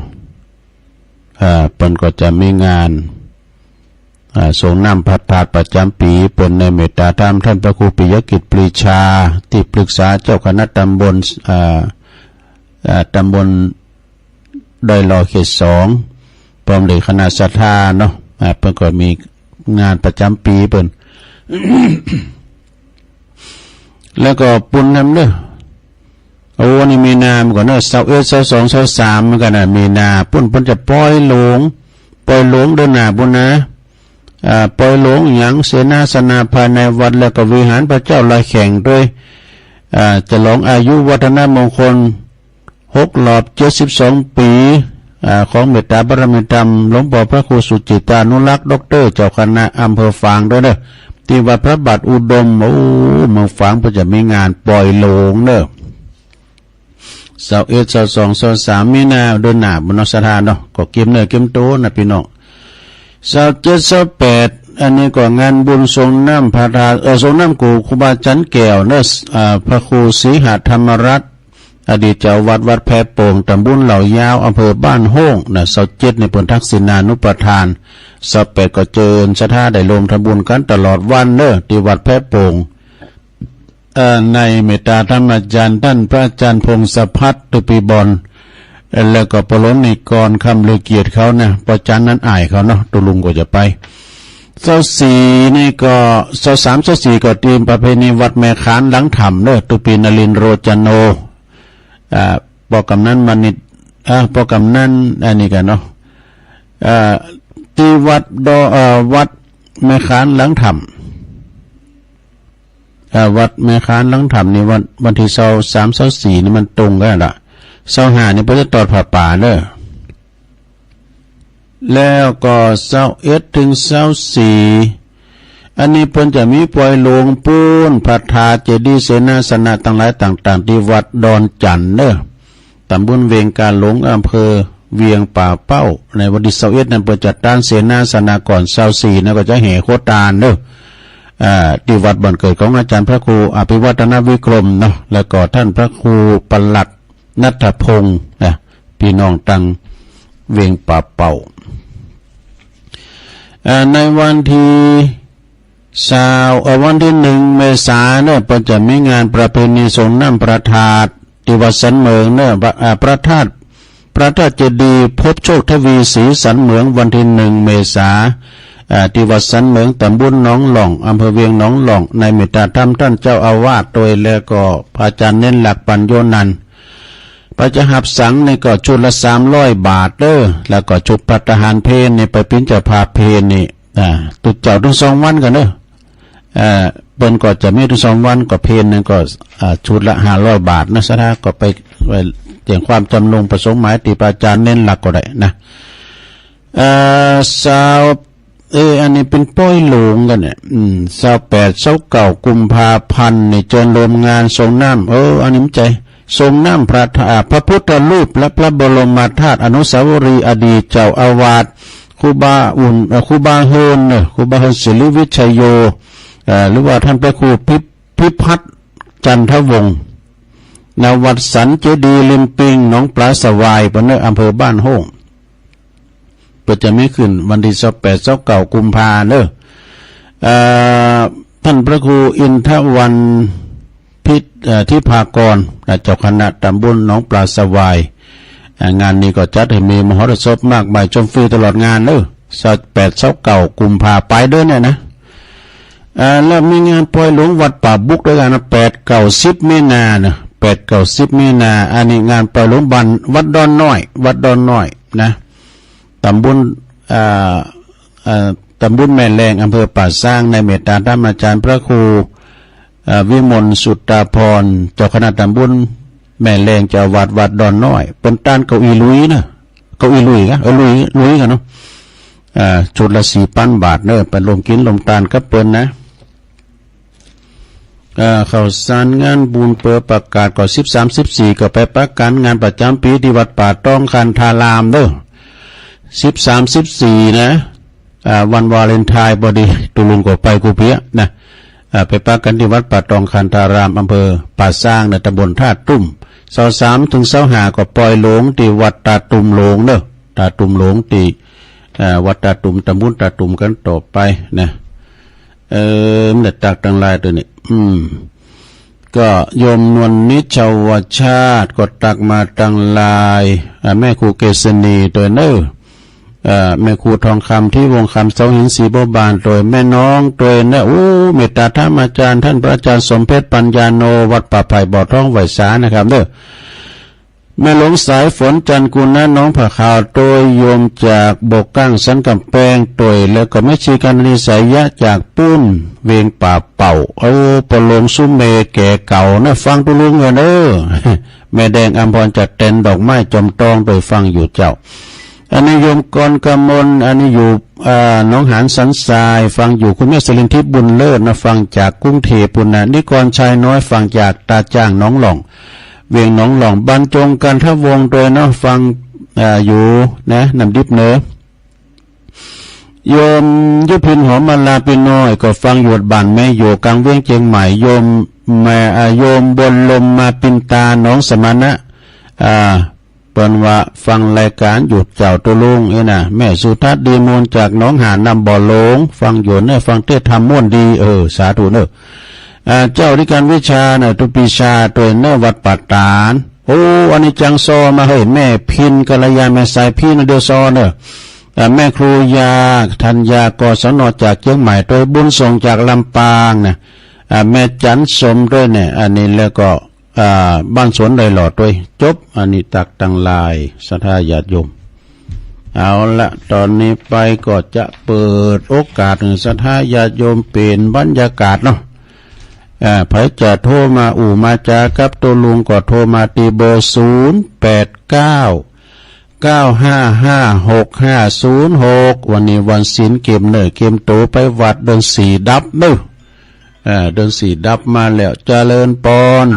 เพิ่นก็จะมีงานส่งน้ำพระธาตุประจำปีเพิ่นในเมตตาธรรมท่านพระครูปิยกิจปรีชาที่ปรึกษาเจ้าคณะตำบลดอยหล่อเขต2พร้อมด้วยคณะศรัทธาเนาะเพิ่นก็มีงานประจำปีเพิ่น แล้วก็ปุณนำเด้อโอ้นี่มีนามันก็เนาะ21 22 23มันก็น่ะมีนาปุ้นเพิ่นจะปล่อยหลงเดินหน้าบุญนะปล่อยหลงหยังเสนาสนะภายในวัดแล้วก็วิหารพระเจ้าลายแข่งด้วยจะลองอายุวัฒนมงคล6 รอบ 72 ปีของเมตตาบารมีธรรมหลวงพ่อพระครูสุจิตานุรักษ์ดร.เจ้าคณะอำเภอฝางด้วยเด้อที่วัดพระบาทอุดมโอ้เมืองฝางเพิ่นจะมีงานปล่อยโลงเด้อ21 22 23มีนาเดือนหน้าบุญศรัทธาเนาะก็เก็บเนื้อเก็บโตนะพี่น้อง27 28อันนี้ก็งานบุญทรงน้ำพระธาตุทรงน้ำกูครูบาจันแก้วเด้อพระครูศรีหธรรมรัตน์อดีตเจ้าวัดแพโป่งตำบลเหล่ายาวอำเภอบ้านโฮ่งนะ27ในผลทักษิณานุปทาน28ก็เจิญศรัทธาได้รวมทำบุญกันตลอดวันเด้อที่วัดแพโป่งในเมตตาธรรมอาจารย์ท่านพระอาจารย์พงศพัฒน์ตุปีบอลแล้วก็ปรนนิกรคำลือเกียรติเขานะประจันนั้นอายเขาเนาะตุลุงก็จะไป24นี่ก็23 24ก็ทีมประเพณีวัดแม่ขานหลังถ้ำเด้อตุปีนลินโรจโนปอกำนั้นมานิดปอกำนั้นอันนี้กันเนาะที่วัดวัดแม่ขานหลังถ้ำวัดแม่ค้านหลังถ้ำนี่วันที่23 24นี่มันตรงกันละ25นี่เพิ่นจะตอดผ้าป่าเด้อแล้วก็21ถึง24อันนี้เพิ่นจะมีปล่อยโลงปูนพระธาตุเจดีย์เสนาสนะต่างหลายต่างๆที่วัดดอนจันทน์เด้อตำบลเวียงกาหลงอำเภอเวียงป่าเป้าในวันที่21นั้นเพิ่นจัดตั้งเสนาสนะก่อน24นั้นก็จะแห่โคตานเด้อที่วัดบ้านเกิดของอาจารย์พระครูอภิวัฒนวิกรมเนาะแล้วก็ท่านพระครูปลัดณัฐพงศ์นะพี่น้องตังเวียงป่าเป่าในวันที่วันที่1 เมษายนเนี่ยจะมีงานประเพณีส่งน้ำพระธาตุที่วัดสันเหมืองเนี่ยพระธาตุเจดีย์พบโชคทวีศรีสันเหมืองวันที่1 เมษายนที่วัดสันเหมืองตำบลหนองหล่องอำเภอเวียงหนองหล่องในเมตตาธรรมท่านเจ้าอาวาสโดยแล้วก็พระอาจารย์เน้นหลักปัญโยนันท์พระจะหับสังนี่ก็ชุดละ300 บาทเด้อแล้วก็ชุดพัฒหารเพลนี่ไปปิ้นเจ้าภาพเพลนี่ตุดเจ้าทั้ง2 วันกันเด้อเปิ้นก็จะมีทั้ง2 วันก็เพลนึงก็ชุดละ500 บาทนะซะถ้าก็ไปแจ้งความจำนงประสงค์หมายที่พระอาจารย์เน้นหลักก็ได้นะอันนี้เป็นป้อยหลงกันเนี่ย28 29กุมภาพันธ์นี่เจริญรวมงานทรงน้ำอันนี้ใจทรงน้ำพระพุทธรูปและพระบรมธาตุอนุสาวรีย์อดีตเจ้าอาวาสครูบาเฮินศิริวิชัยโยหรือว่าท่านพระครูพิพัฒน์จันทวงศ์ณวัดสันเจดีย์ริมปิงหนองปลาสวายปนอำเภอบ้านโฮ่งก็จะมีขึ้นวันที่28 29กุมภาพันธ์ท่านพระครูอินทวันทิพากรเจ้าคณะตำบลหนองปลาสวายงานนี้ก็จัดให้มีมหรสพมากมายชมฟรีตลอดงาน28 29กุมภาพันธ์ไปเด้อเนี่ยนะแล้วมีงานปล่อยหลวงวัดป่าบุกด้วยกัน8 9 10มีนานะ8 9 10มีนาอันนี้งานปล่อยหลวงบันวัดดอนน้อยนะตำบลแม่แรงอำเภอป่าสร้างในเมตตาธรรมอาจารย์พระครูวิมลสุตตาพรเจ้าคณะตำบลแม่แรงเจ้าวัดดอนน้อยเป็นต้านเก้าอี้ลุยนะเก้าอี้ลุยกันลุยกันเนาะชุดละ 4,000 บาทเนอะไปลงกินลงตาลกับเปิ้นนะข่าวสารงานบุญเปิดประกาศก่อน13 14ก็ไปประกาศงานประจำปีที่วัดป่าต้องคันธารามเด้อ13 14นะ วันวาเลนไทน์พอดีตุลุงก็ไปกูเปียนะไปปักกันที่วัดป่าตองคันธารามอำเภอป่าสร้างในตำบลท่าตุ้ม23 ถึง 25ก็ปล่อยหลงที่วัดตาตุมหลงเนอะตาตุมหลงที่วัดตาตุมตำบลตาตุมกันต่อไปนะมันจะตักตังลายตัวนี้ก็โยมนวลนิชาวชาติก็ตักมาตังลายแม่ครูเกษณีตัวเนอแม่ครูทองคำที่วงคำเสาหินสีโบบานโดยแม่น้องโดยเนเมตตาธรรมอาจารย์ท่านพระอาจารย์สมเพชรปัญญาโนวัดป่าไผ่บ่อท้องไหวสานะครับเด้อแม่หลงสายฝนจันกุลนะน้องผ่าขาวโดยโยมจากบกกั้งสันกำแพงโดยแล้วก็แม่ชีกันนิสัยยะจากปุ้นเวียงป่าเป่าปลงซุ้มเมแก่เก่านะฟังตุลุงเงินแม่แดงอัมพรจัดเต็นดอกไม้จอมตองโดยฟังอยู่เจ้าอันนี้โยมกรกมลอันนี้อยู่น้องหานสันทรายฟังอยู่คุณแม่สลินทิพย์บุญเลิศนะฟังจากกรุงเทพปุณนะนิกรชายน้อยฟังจากตาจ้างน้องหล่องเวียงน้องหล่องบรรจงกันทวงโดยนะฟังอยู่นะนำดิบเนอโยมยุพินหอมมาลาปิน้อยก็ฟังอยู่บ้านแม่อยู่กลางเวียงเชียงใหม่โยมแม่โยมบนลมมาปินตาน้องสมณะเปิ้นว่าฟังรายการหยุดเจ้าตุลุงนะแม่สุทัศน์ดีมูลจากน้องหานำบ่อหลงฟังอยู่เนี่ยฟังเทศธรรมม่วนดีสาธุเนอะเจ้าที่การวิชาเนี่ยตุปีชาตัวเนอวัดปัตตานอันนี้จังซอมาเฮ้ยแม่พินกัลยาแม่สายพี่นเดียวซอเนอะแม่ครูยาธัญญากศนจากเชียงใหม่โดยบุญส่งจากลำปางนะแม่จันสมด้วยเนี่ยอันนี้แล้วก็บ้านสวนเลยหลอดด้วยจบอันนี้ตักตังลายสัทธาญาติโยมเอาละตอนนี้ไปก็จะเปิดโอกาสให้สัทธาญาติโยมเปลี่ยนบรรยากาศเนาะไผจะโทรมามาจากับตัวลุงก็โทรมาตีเบอร์0899555606วันนี้วันศีลเกมเนอเกมโตไปวัดเดินสีดับเนอเดินสีดับมาแล้วเจริญปอน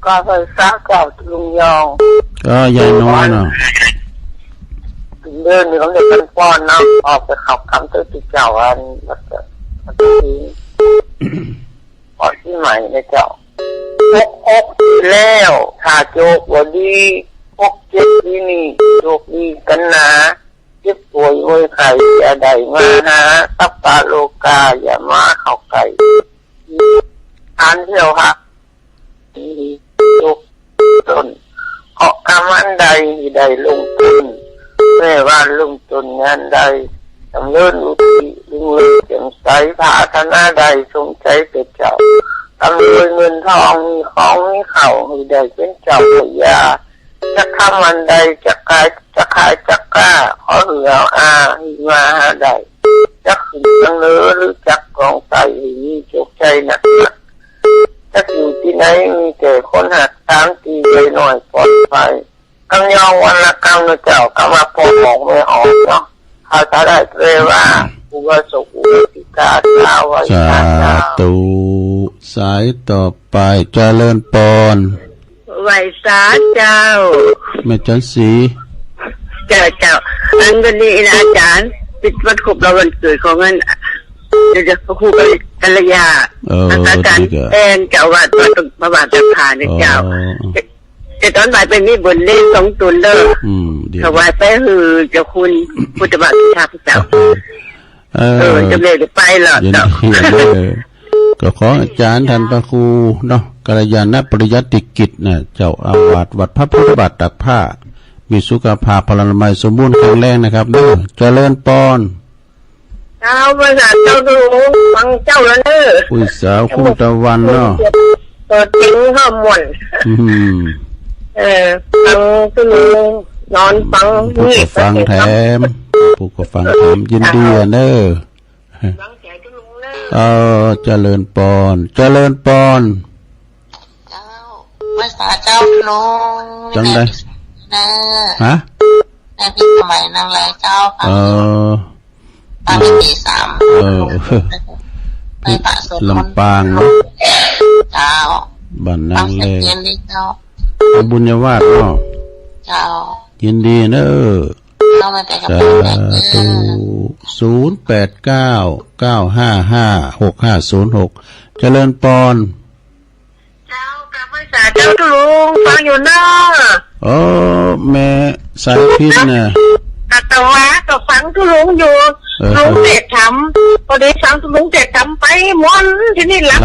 ก็เคยซักกับลุงยองก็ยายน้อยเนาะเดินนี่ของเด็กเป็นป้อนเนาะออกไปขับคำตื้อติดเจ้าอันแล้วก็พอที่ใหม่ในเจ้าพกแล้วถ้าโจกวันดีพกเจ็บที่นี่โจกดีกันนะเจ็บป่วยโวยไข่อย่าได้มาหาตับปลาโลกาอย่ามาเข้าไก่ทานเที่ยวฮะทุกต้นเพราะกรรมอันใดใดลงทุนไม่ว่าลงทุนงานใดสำเร็จอุทิศลุงเลือเสียงใสผาธนาใดสมใจเป็นเจ้าทำรวยเงินทองมีของมีเข่าให้ได้เป็นเจ้าพญาจะทำอันใดจะขายจะกล้าขอเหลือให้มาหาใดจะขึ้นจังเลือหรือจักกองไตมีโชคใจหนักจะอยู่ที่ไหนมีแต่คนหักตามตีไปหน่อยปลอดภัยกำยองวันละกำนะเจ้ากำมาพอบอกไม่ออกเนาะเขาจะได้เรียกว่าอุบาสกอุบาสิกาชาววิชาตุสายต่อไปเจริญปอนไหวสาเจ้าแม่จันสีเจ้าอันวันนี้นะอาจารย์ปิดวันครบเราวันเกิดของเงินเดี๋ยวพระครูกัลยาอาการแอนเจ้าวัดมาตรงพระบาทจะผ่านนะเจ้าแต่ตอนบ่ายเป็นมีบนเล่น2 ตุนเด้อถวายไปคือเจ้าคุณพุทธบาทชาพระเจ้าจะเลยไปหรอเจ้าก็ขออาจารย์ท่านพระครูเนาะกัลยาณปริยัติกิจนะเจ้าอาวาสวัดพระพุทธบาทตักผ้ามีสุขภาพพลานามัยสมบูรณ์แข็งแรงนะครับเด้อเจริญปอนเจ้าภาษาเจ้าดูฟังเจ้าแล้วเนออุ้ยสาวคุณตะวันเนาะตัวจริงข้อมูลฟังตุลุงนอนฟังนี่ฟังแถมผู้ก็ฟังแถมยินดีเนอเจริญปอนเจริญปอนเจ้าภาษาเจ้าลุงจังไดฮะในพี่สมัยนั่งไรเจ้าตอนที่3ไปปะสดลำปางเนาะเจ้าบ้านนางเลเย็นดีเจ้าบุญญาวาสเนาะเจ้ายินดีเนอ ามาแต่กับ สา บ้าน ธุ0899556506เจริญปอน เจ้ากับภาษาเจ้าทุลุงฟังอยู่เนอะ โอ้แม่สายพิษน่ะ กัตวะกับฟังทุลุงอยู่ลุงเด็กทำพอดีฟังทุลุงเด็กทำไปม้วนที่นี่รับ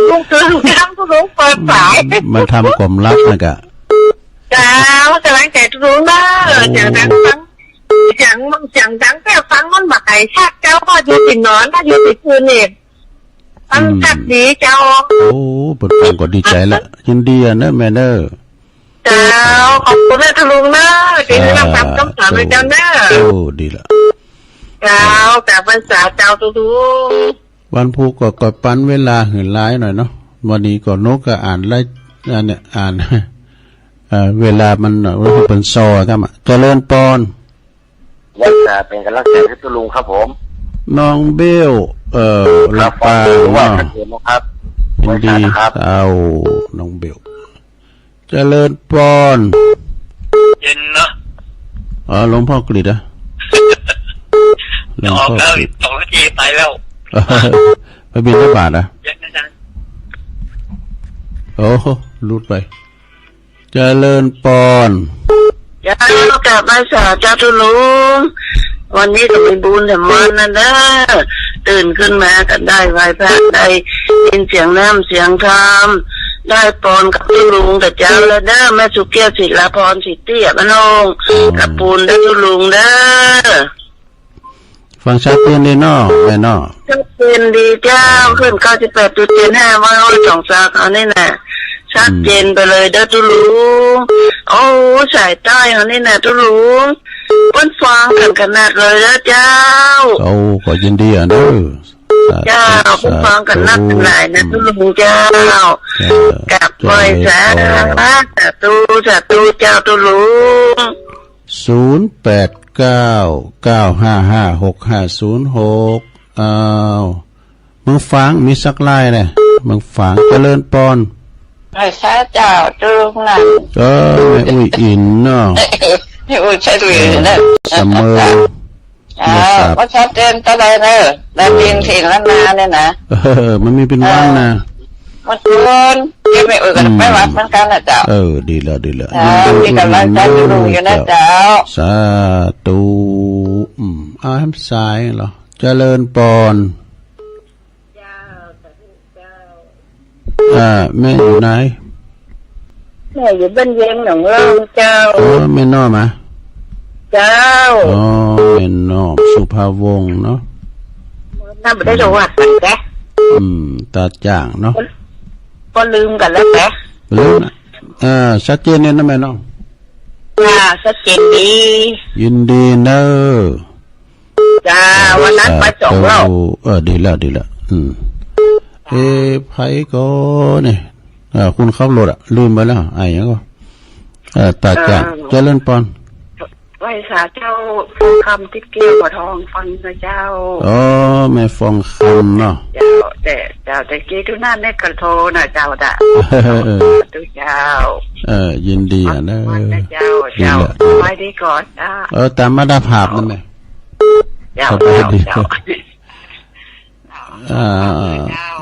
ลุงตื่นทำทุลุงเปิดสาย มันทำกลมลับนะกะ เจ้ากำลังใจทุลุงเนอะจังดังฟังจังดังแต่ฟังมันบักไก่ชาติเจ้าก็อยู่ติดนอนถ้าอยู่ติดคืนนี่ฟังชัดดีเจ้า โอ้เปิดฟังก็ดีใจละยินดีอ่ะเนอะแม่เนอะ เจ้าขอบคุณนะทุลุงเนอะที่ได้รับคำคำถามเลยเจ้าเนอะ โอ้ดีละ เจ้ากับภาษาเจ้าทุลุง วันพูก็ปันเวลาหื่นร้ายหน่อยเนาะวันนี้ก็นกก็อ่านไล่อันเนี่ยอ่านเวลามันว่าเป็นซอครับเจริญปอน อยากจะเป็นกำลังใจให้ตุลุงครับผม น้องเบลลำปาง ว่า เนาะ ชัดเจนนะครับ ยินดี ครับ เอาน้องเบลเจริญปอน เย็นเนาะ หลวงพ่อกฤษอะหลวง ออก พ่อ แล้ว กฤษ 2 นาทีไปแล้ว ไปบินทบาทอะ เย็นนะจ๊ะ โอ้รูดไปเจริญปอน เจ้ากับภาษาเจ้าทุลุงวันนี้ก็เป็นบุญแต่มันนะเด้อตื่นขึ้นมากันได้ไหว้พระได้ยินเสียงน้ำเสียงธรรมได้ปอนกับทุลุงแต่เจ้าแล้วเด้อแม่สุเกียรติศิลาพรสิเตี้ยพนงกับปูนได้ทุลุงเด้อ ฟังชัดเจนเลยเนาะแม่เนาะ ชัดเจนดีเจ้าขึ้น98.75ว่าสองสาขานี่น่ะชัดเจนไปเลยเด้อทุลุงโอ้สายใต้เขานี่น่ะทุลุงเปิ้นฟังกันขนาดเลยเด้อเจ้า เอาก็ยินดีอ่ะเด้อ เจ้าเปิ้นฟังกันนักหลายนะทุลุงเจ้ากับไว้สาธุเจ้าทุลุง 0899556506มึงฟังมีสักไล่เลยมึงฟังเจริญปอน ไอ้ซาเจ้าทุลุงน่ะ แม่อุ้ยอินเนาะ นี่อุ้ยใช่ด้วยนะ เสมอ ก็ชัดเจนตะเลยเนอะแล้วดินถิ่นแล้วนาเนี่ยนะ มันมีเป็นว่างนะ มันเกินที่ไม่กันไม่วัดเหมือนกันนะเจ้า ดีแล้วมีกำลังใจทุลุงอยู่นะเจ้า สาธุเอาให้สายเหรอเจริญปอนแม่อยู่ไหน แม่อยู่บ้านเย็นหนองเล่าเจ้า แม่นอมา เจ้า แม่นอสุภาวงศ์เนาะ ถ้าไม่ได้ประวัติกันแก ตาจ่างเนาะ ก็ลืมกันแล้วแก ลืมนะชัดเจนเนี่ยนะแม่เนาะ ชัดเจนดี ยินดีเนอะ จ้าวันนั้นไปส่งเรา ดีแล้วไผก็เนี่ยคุณขับรถลืมไปแล้วไอ้ยังก็ตาจ่างเจริญปอน ไหว้สาเจ้าทองคำที่เกี่ยวกับทองฟันนะเจ้า แม่ฟองคำเนาะ เจ้าแต่กี้ทุกนั่นได้กระโทนะเจ้าด่ะตุเจ้า ยินดีนะเจ้าไว้ดีก่อนจ้า ตามมาดาภาพนั่นแหละ เจ้า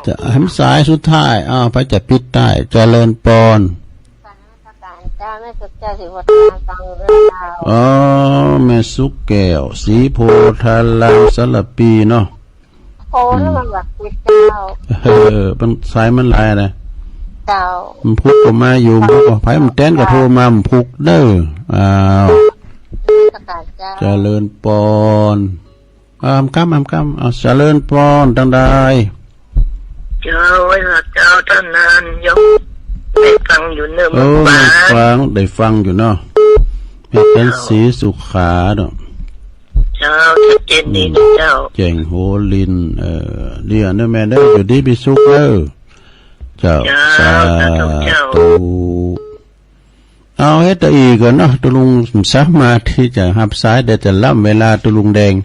จะให้สายสุดท้ายไปจะปิดได้เจริญปอนเจ้าแม่สุดเจ้าสิวัฒนาฟังเรื่องราวแม่สุกแก้วสีโพธาลังสลับปีเนาะโอ้แล้วมันแบบปิดเจ้ามันสายมันลายนะเจ้ามันพุกก็มาอยู่พุกก็ไผมันแต้นก็โทรมามันพุกเด้อเจริญปอนคำเจริญปอนดังใดเจ้าไว้เจ้าท่านนั้นยกได้ฟังอยู่เนื้อมันได้ฟังอยู่เนาะเป็นสีสุขาเนาะเจ้าชัดเจนดีนะเจ้าเจ๋งโหลินเดี๋ยวเนี่ยแม่ได้อยู่ดีไปสุขเด้อเจ้าสาธุเอาให้ตัวอีกก่อนเนาะตุลุงสามารถที่จะหับสายเดี๋ยวจะล่ำเวลาตุลุงแดง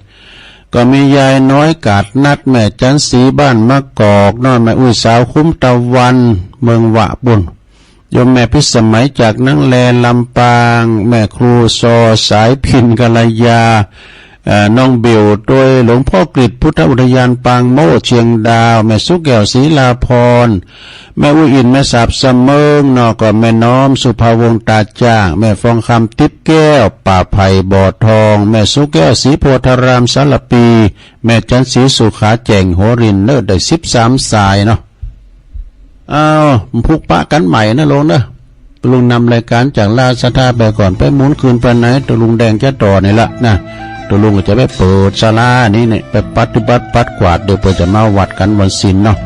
ก็มียายน้อยกาดนัดแม่จันสีบ้านมะกอกนอนแม่อุ้ยสาวคุ้มตะวันเมืองวะบุญ โยมแม่พิสมัยจากนังแลลำปางแม่ครูซอสายพินกัลยาน้องเบลโดยหลวงพ่อกฤษพุทธอุทยานปางโมเชียงดาวแม่สุแก้วศรีลาพรแม่อุ้ยอินแม่สาบเสมิงนอกก็แม่น้อมสุภาวงศ์ตาจ้างแม่ฟองคำติ๊บแก้วป่าไผ่บ่อทองแม่สุแก้วศรีโพธารามสารปีแม่จันศรีสุขาแจ่งโหรินเลิศได้13สายเนาะอ้าวพุกปะกันใหม่นะลงเนอะลุงนำรายการจากลาสถาไปก่อนไปหมุนคืนไปไหนตัวลุงแดงจะต่อนี่ละนะตัวลุงก็จะไปเปิดศาลานี่เนี่ยไปปฏิบัติปัดกวาดเดี๋ยวเพื่อจะมาวัดกันวันศีลเนาะ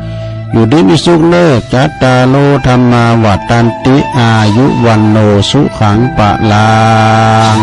อยู่ดีมีสุขเลิศจัตตาโลธรรมาวัฏตันติอายุวันโนสุขังปะลาง